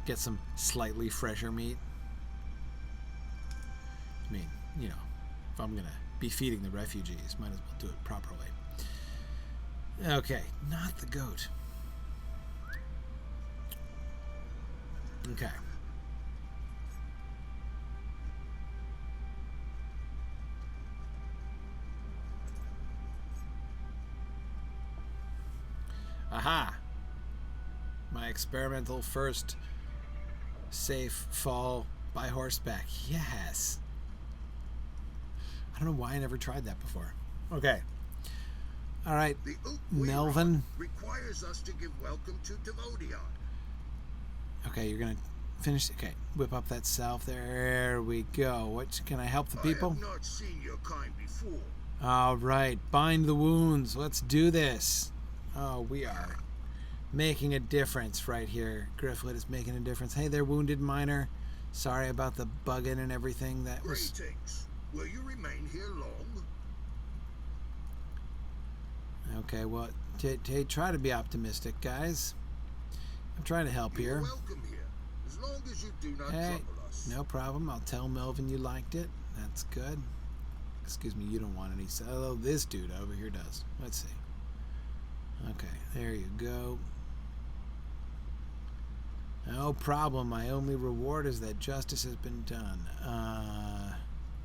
Get some slightly fresher meat. mean, you know, if I'm going to be feeding the refugees, might as well do it properly. Okay, not the goat. Okay. Aha! My experimental first safe fall by horseback. Yes! I don't know why I never tried that before. Okay. All right, The Oak Melvin. requires us to give welcome to Devodion. Okay, you're gonna finish. Okay, whip up that salve. There we go. What can I help the I people? have not seen your kind before. All right, bind the wounds. Let's do this. Oh, we are making a difference right here. Gryfflet is making a difference. Hey there, wounded miner. Sorry about the bugging and everything. That was. Greetings. Will you remain here long? Okay, well, try to be optimistic, guys. I'm trying to help You're here. welcome here, as long as you do not Hey, trouble us. no problem. I'll tell Melvin you liked it. That's good. Excuse me, you don't want any. Oh, this dude over here does. Let's see. Okay, there you go. No problem. My only reward is that justice has been done.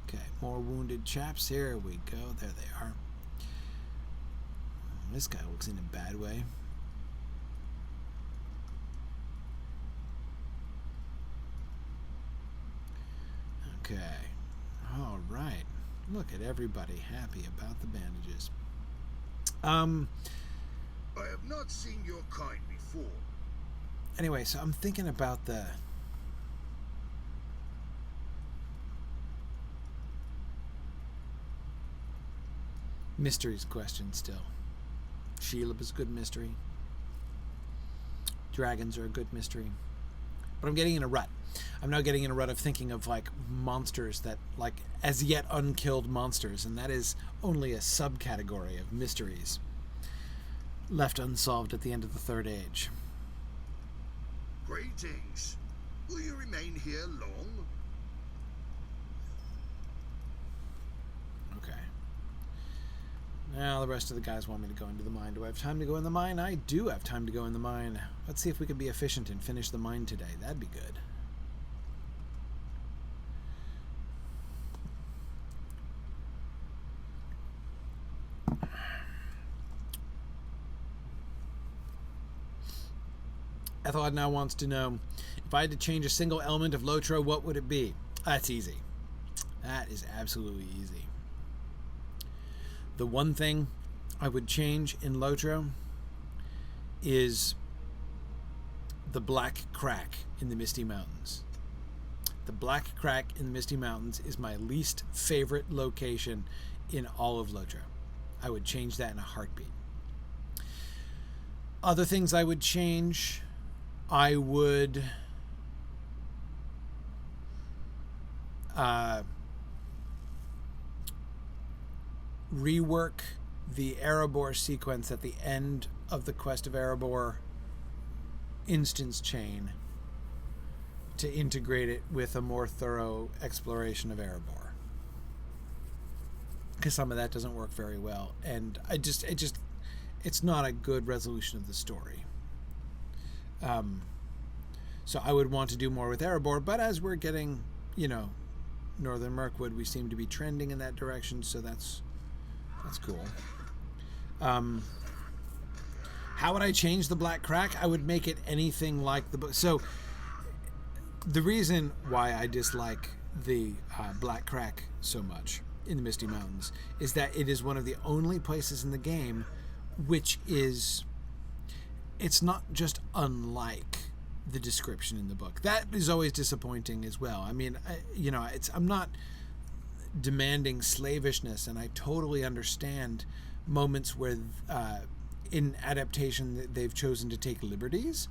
Okay, more wounded chaps. Here we go. There they are. This guy looks in a bad way. Okay. All right. Look at everybody happy about the bandages. I have not seen your kind before. Anyway, so I'm thinking about the mysteries question still. Shelob is a good mystery. Dragons are a good mystery. But I'm getting in a rut. I'm now getting in a rut of thinking of like monsters that like as yet unkilled monsters, and that is only a subcategory of mysteries left unsolved at the end of the Third Age. Greetings. Will you remain here long? Okay. Now the rest of the guys want me to go into the mine. Do I have time to go in the mine? I do have time to go in the mine. Let's see if we can be efficient and finish the mine today. That'd be good. Ethelad now wants to know, if I had to change a single element of LOTRO, what would it be? That's easy. That is absolutely easy. The one thing I would change in LOTRO is the Black Crack in the Misty Mountains. The Black Crack in the Misty Mountains is my least favorite location in all of LOTRO. I would change that in a heartbeat. Other things I would change, I would rework the Erebor sequence at the end of the Quest of Erebor instance chain to integrate it with a more thorough exploration of Erebor, because some of that doesn't work very well, and it's not a good resolution of the story. So I would want to do more with Erebor, but as we're getting, Northern Mirkwood, we seem to be trending in that direction, so that's cool. How would I change the Black Crack? I would make it anything like the book. So the reason why I dislike the Black Crack so much in the Misty Mountains is that it is one of the only places in the game which is, it's not just unlike the description in the book. That is always disappointing as well. I mean, I'm not demanding slavishness, and I totally understand moments where in adaptation they've chosen to take liberties.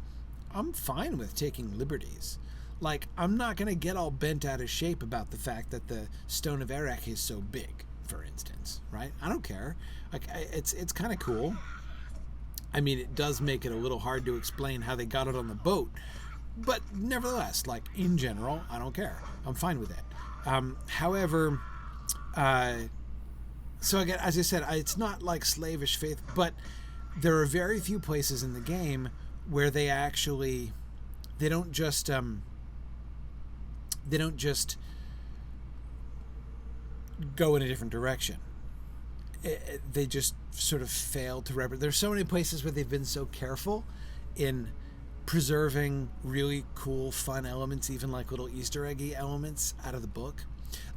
I'm fine with taking liberties. Like, I'm not going to get all bent out of shape about the fact that the Stone of Erech is so big, for instance, right? I don't care. Like, it's kind of cool. I mean, it does make it a little hard to explain how they got it on the boat, but nevertheless, like, in general, I don't care. I'm fine with it. However, so again, as I said, it's not like slavish faith, but there are very few places in the game where they actually, they don't just go in a different direction. They just sort of fail to represent. There's so many places where they've been so careful in preserving really cool, fun elements, even like little Easter eggy elements out of the book,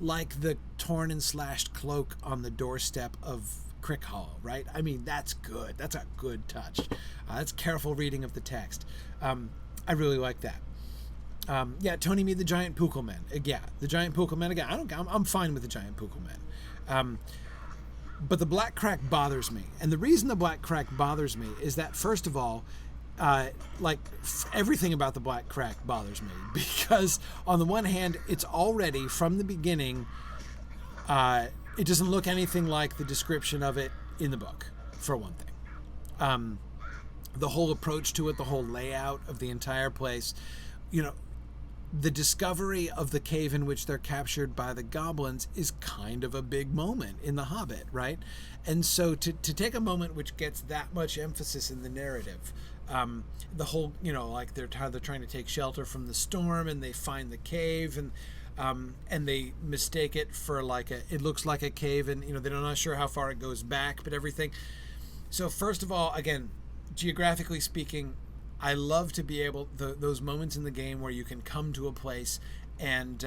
like the torn and slashed cloak on the doorstep of Crick Hall, right? I mean, that's good. That's a good touch. That's careful reading of the text. I really like that. Yeah, Tony made the giant Pukelman. Yeah, the giant Pukelman again. I'm fine with the giant Pukelman. But the black crack bothers me, and the reason the black crack bothers me is that, first of all, everything about the black crack bothers me, because on the one hand, it's already from the beginning, it doesn't look anything like the description of it in the book, for one thing. The whole approach to it, the whole layout of the entire place, the discovery of the cave in which they're captured by the goblins is kind of a big moment in The Hobbit, right? And so to take a moment which gets that much emphasis in the narrative, the whole, like they're trying to take shelter from the storm, and they find the cave, and they mistake it for it looks like a cave, and they're not sure how far it goes back, but everything. So first of all, again, geographically speaking, I love to be able those moments in the game where you can come to a place and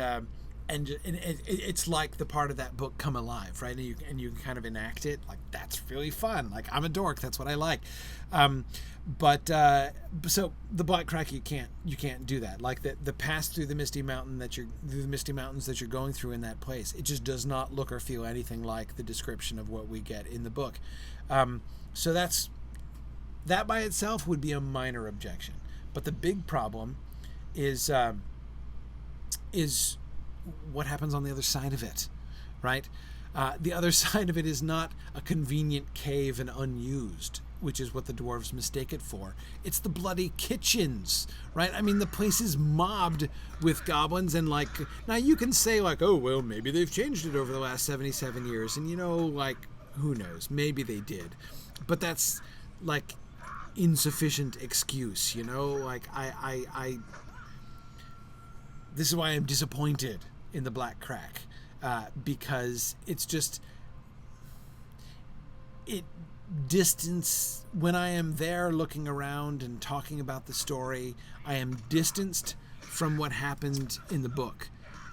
it's like the part of that book come alive, right? And you can kind of enact it. Like, that's really fun. Like, I'm a dork. That's what I like. So the black crack, you can't do that. Like the pass through the misty mountains that you're going through in that place, it just does not look or feel anything like the description of what we get in the book. So that by itself would be a minor objection. But the big problem is what happens on the other side of it, right? The other side of it is not a convenient cave and unused, which is what the dwarves mistake it for. It's the bloody kitchens, right? I mean, the place is mobbed with goblins, and now you can say oh, well, maybe they've changed it over the last 77 years, and who knows? Maybe they did. But that's insufficient excuse, I this is why I'm disappointed in the black crack, because it's just when I am there looking around and talking about the story, I am distanced from what happened in the book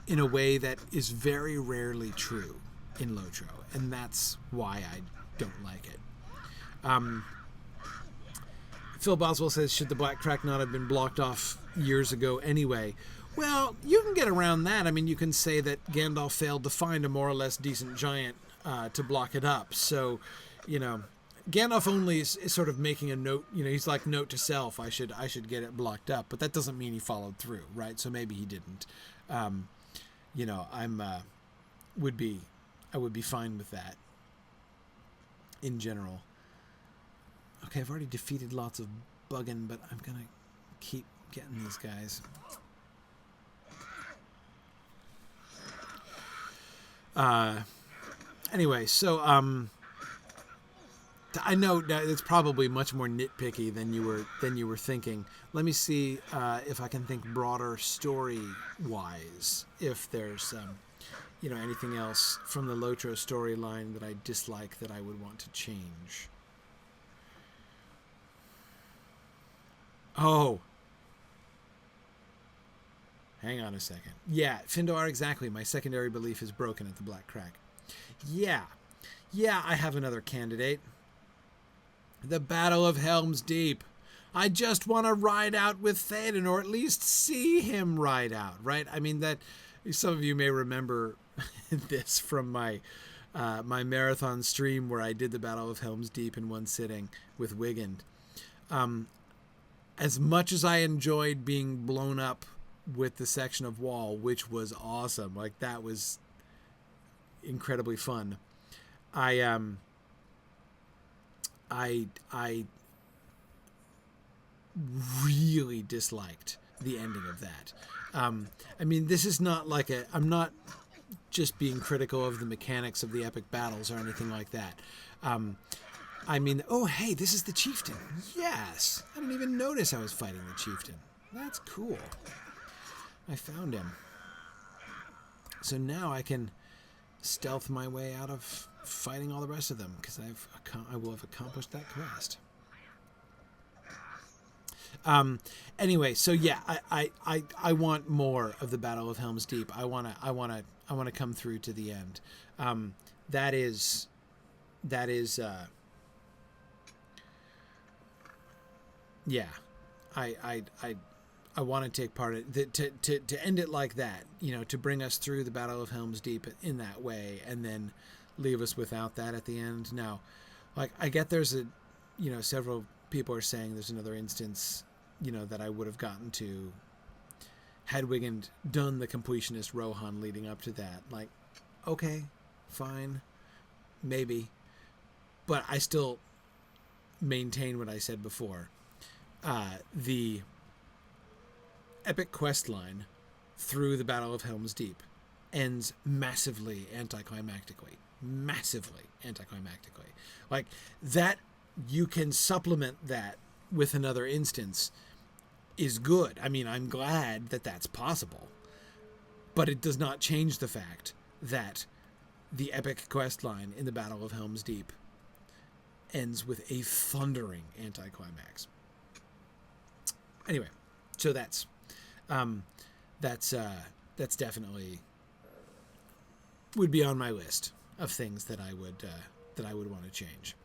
in a way that is very rarely true in LOTRO, and that's why I don't like it. Phil Boswell says, should the black crack not have been blocked off years ago anyway? Well, you can get around that. I mean, you can say that Gandalf failed to find a more or less decent giant to block it up. So, Gandalf only is sort of making a note. He's like, note to self, I should get it blocked up. But that doesn't mean he followed through, right? So maybe he didn't. I would be fine with that in general. Okay, I've already defeated lots of buggin', but I'm gonna keep getting these guys. Anyway, so I know that it's probably much more nitpicky than you were thinking. Let me see if I can think broader story-wise. If there's anything else from the LOTRO storyline that I dislike that I would want to change. Oh. Hang on a second. Yeah, Findoar, exactly. My secondary belief is broken at the Black Crack. Yeah, I have another candidate. The Battle of Helm's Deep. I just want to ride out with Théoden, or at least see him ride out, right? I mean, that some of you may remember this from my my marathon stream where I did the Battle of Helm's Deep in one sitting with Wigand. As much as I enjoyed being blown up with the section of wall, which was awesome, like that was incredibly fun, I really disliked the ending of that. I mean, this is not like I'm not just being critical of the mechanics of the epic battles or anything like that. I mean, oh, hey, this is the chieftain. Yes. I didn't even notice I was fighting the chieftain. That's cool. I found him. So now I can stealth my way out of fighting all the rest of them, because I will have accomplished that quest. Anyway, so yeah, I want more of the Battle of Helm's Deep. I wanna come through to the end. That is yeah, I want to take part in to end it like that, you know, to bring us through the Battle of Helm's Deep in that way, and then leave us without that at the end. Now, like, I get there's a, you know, several people are saying there's another instance, you know, that I would have gotten to had Wiggand done the completionist Rohan leading up to that. Like, okay, fine, maybe, but I still maintain what I said before. The epic quest line through the Battle of Helm's Deep ends massively anticlimactically. Like, that, you can supplement that with another instance is good. I mean, I'm glad that that's possible, but it does not change the fact that the epic quest line in the Battle of Helm's Deep ends with a thundering anticlimax. Anyway, so that's definitely would be on my list of things that I would want to change.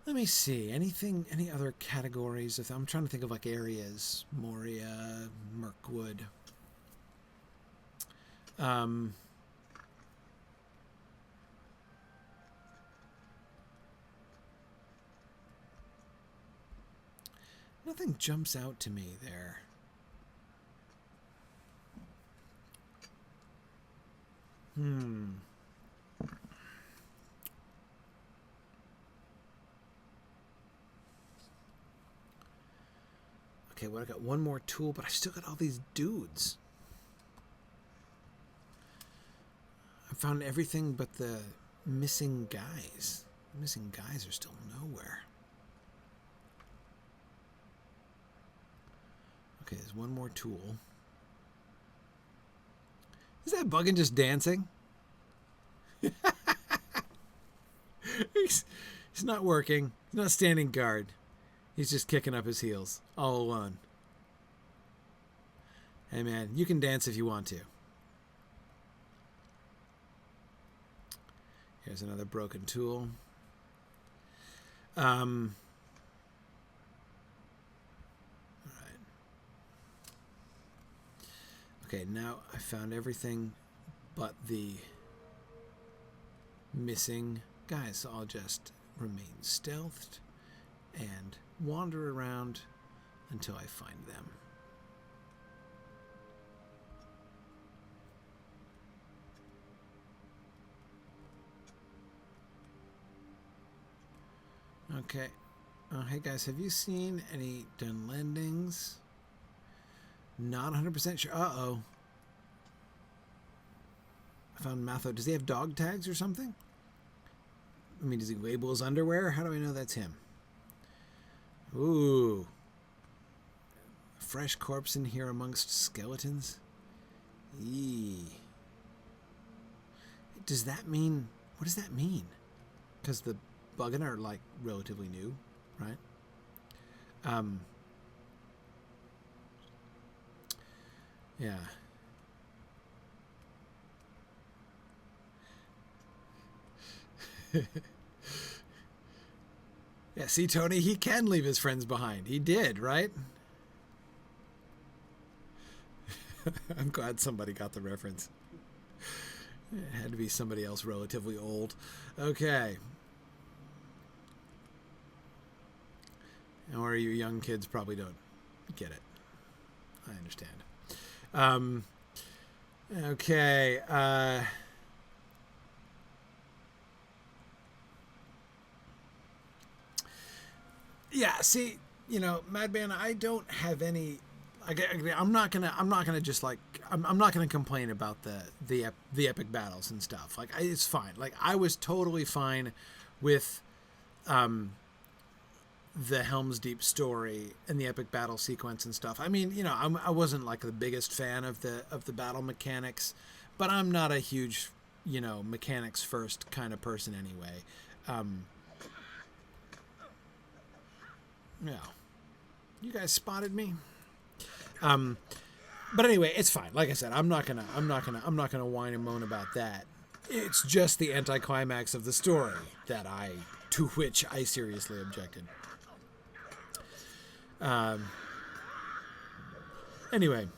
Let me see, any other categories of, I'm trying to think of like areas, Moria, Mirkwood. Nothing jumps out to me there. Okay, well, I got one more tool, but I still got all these dudes. I found everything but the missing guys. The missing guys are still nowhere. Okay, there's one more tool. Is that Buggin just dancing? He's not working. He's not standing guard. He's just kicking up his heels, all alone. Hey man, you can dance if you want to. Here's another broken tool. Alright. Okay, now I found everything but the missing guys, so I'll just remain stealthed and wander around until I find them. Okay. Oh, hey guys, have you seen any Dunlandings? Not 100% sure. Uh-oh. I found Matho. Does he have dog tags or something? I mean, does he label his underwear? How do I know that's him? Ooh. A fresh corpse in here amongst skeletons? Eee. Does that mean... What does that mean? Because the Buggin are, like, relatively new, right? Yeah. Yeah, see, Tony, he can leave his friends behind. He did, right? I'm glad somebody got the reference. It had to be somebody else relatively old. Okay. Or you young kids probably don't get it. I understand. Okay. Yeah, see, you know, Madman, I don't have any. I'm not gonna just like. I'm not going to complain about the epic battles and stuff. Like, it's fine. Like, I was totally fine with the Helm's Deep story and the epic battle sequence and stuff. I mean, you know, I wasn't like the biggest fan of the battle mechanics, but I'm not a huge, you know, mechanics first kind of person anyway. Yeah, you guys spotted me. But anyway, it's fine. Like I said, I'm not gonna whine and moan about that. It's just the anticlimax of the story to which I seriously objected. Anyway,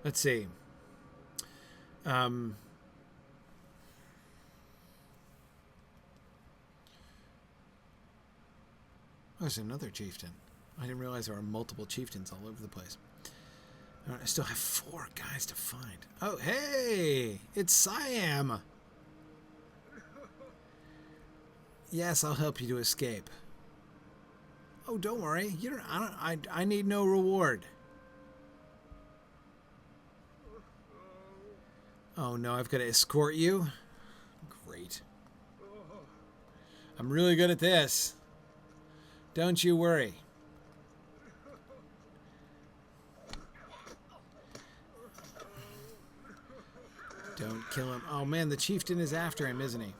let's see. There's another chieftain. I didn't realize there were multiple chieftains all over the place. I still have 4 guys to find. Oh, hey! It's Siam! Yes, I'll help you to escape. Oh, don't worry. I need no reward. Oh no, I've got to escort you? Great. I'm really good at this. Don't you worry. Don't kill him. Oh man, the chieftain is after him, isn't he?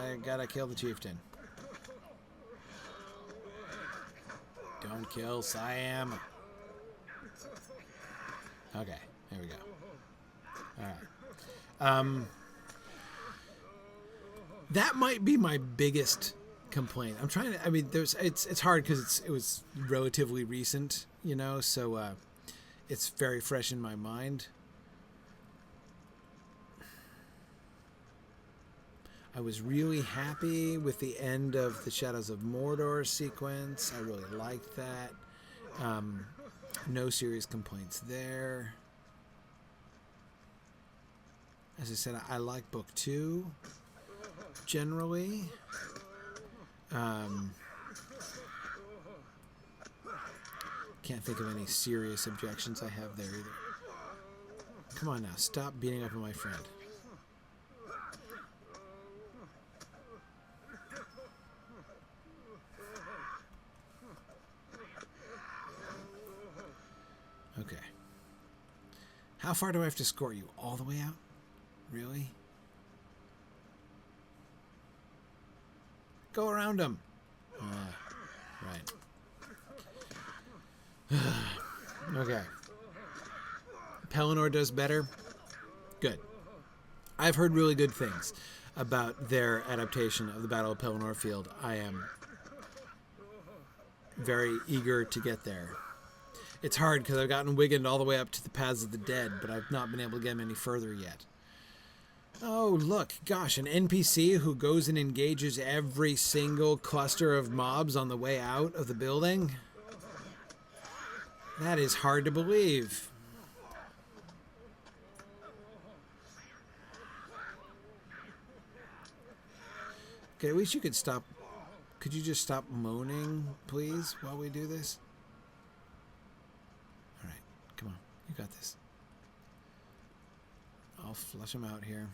I gotta kill the chieftain. Don't kill Siam. Okay, there we go. Alright. That might be my biggest complaint. I'm trying to, I mean, it's hard because it was relatively recent, you know, so it's very fresh in my mind. I was really happy with the end of the Shadows of Mordor sequence. I really liked that. No serious complaints there. As I said, I like book 2 generally. Can't think of any serious objections I have there either. Come on now, stop beating up on my friend. Okay. How far do I have to escort you? All the way out? Really? Go around him. Right. Okay. Pelennor does better. Good. I've heard really good things about their adaptation of the Battle of Pelennor Field. I am very eager to get there. It's hard because I've gotten Wigand all the way up to the Paths of the Dead, but I've not been able to get him any further yet. Oh, look, gosh, an NPC who goes and engages every single cluster of mobs on the way out of the building? That is hard to believe. Okay, at least you could stop. Could you just stop moaning, please, while we do this? All right, come on, you got this. I'll flush him out here.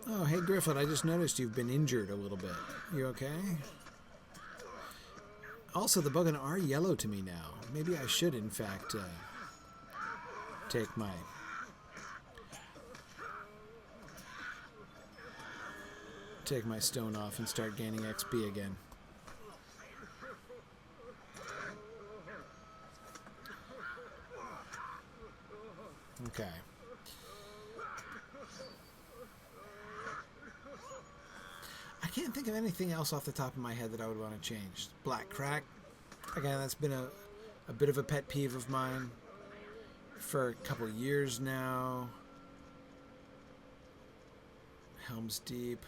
Oh, hey, Gryfflet, I just noticed you've been injured a little bit. You okay? Also, the Bogan are yellow to me now. Maybe I should, in fact, take my stone off and start gaining XP again. Okay. I can't think of anything else off the top of my head that I would want to change. Black Crack. Again, that's been a bit of a pet peeve of mine for a couple years now. Helm's Deep.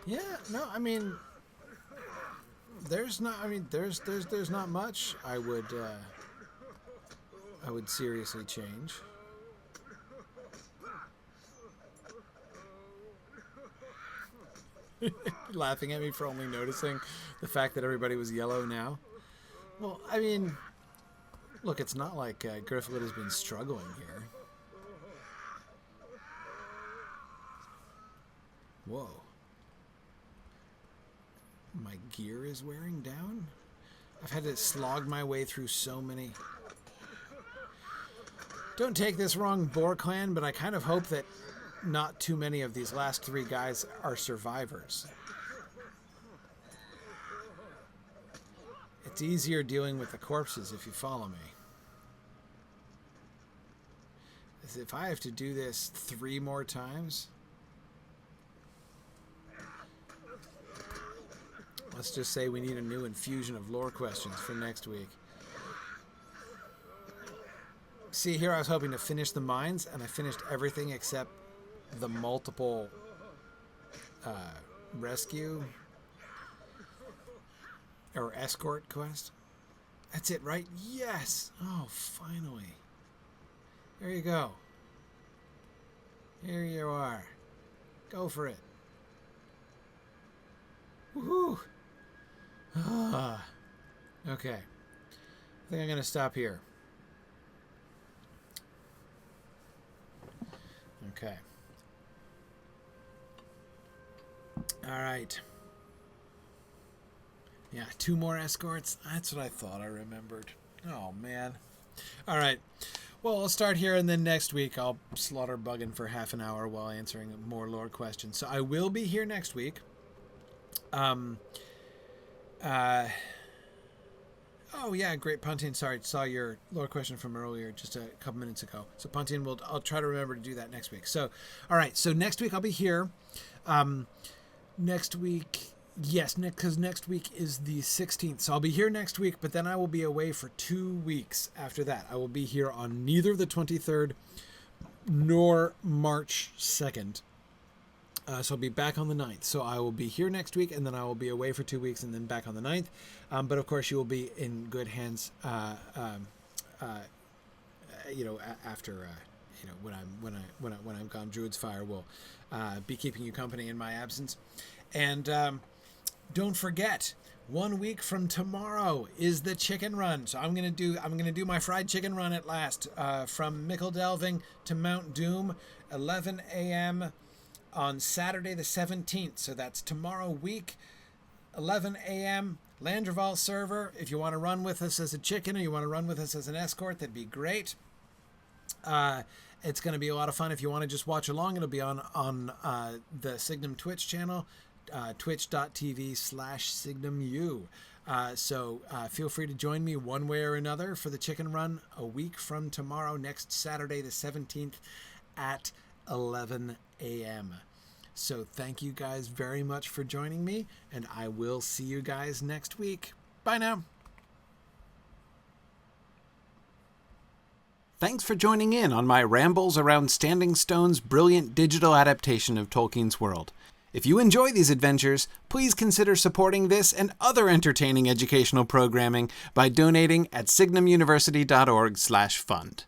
Yeah, no, I mean, there's not much I would seriously change. Laughing at me for only noticing the fact that everybody was yellow now. Well, I mean, look, it's not like Gryfflet has been struggling here. Whoa. My gear is wearing down? I've had to slog my way through so many. Don't take this wrong, Boar Clan, but I kind of hope that not too many of these last 3 guys are survivors. It's easier dealing with the corpses if you follow me. As if I have to do this 3 more times. Let's just say we need a new infusion of lore questions for next week. See, here I was hoping to finish the mines, and I finished everything except the multiple rescue or escort quest. That's it, right? Yes! Oh, finally. There you go. Here you are. Go for it. Woohoo! Okay. I think I'm going to stop here. Okay. All right. Yeah, 2 more escorts. That's what I thought I remembered. Oh, man. All right. Well, I'll start here, and then next week I'll slaughter Buggin for half an hour while answering more lore questions. So I will be here next week. Oh yeah, great, Puntine. Sorry, saw your lore question from earlier, just a couple minutes ago. So Puntine, I'll try to remember to do that next week. So, all right. So next week I'll be here. Next week, yes, because next week is the 16th. So I'll be here next week, but then I will be away for 2 weeks after that. I will be here on neither the 23rd nor March 2nd. So I'll be back on the 9th. So I will be here next week, and then I will be away for 2 weeks, and then back on the 9th. But of course, you will be in good hands. After when I'm gone, Druid's Fire will be keeping you company in my absence. And don't forget, 1 week from tomorrow is the chicken run. So I'm gonna do my fried chicken run at last from Mickle Delving to Mount Doom, 11 a.m. on Saturday the 17th. So that's tomorrow week, 11 a.m. Landreval server. If you want to run with us as a chicken or you want to run with us as an escort, that'd be great. It's going to be a lot of fun. If you want to just watch along, it'll be on the Signum Twitch channel, twitch.tv/SignumU. So feel free to join me one way or another for the chicken run a week from tomorrow, next Saturday the 17th at 11 a.m. So thank you guys very much for joining me, and I will see you guys next week. Bye now. Thanks for joining in on my rambles around Standing Stone's brilliant digital adaptation of Tolkien's world. If you enjoy these adventures, please consider supporting this and other entertaining educational programming by donating at signumuniversity.org/fund.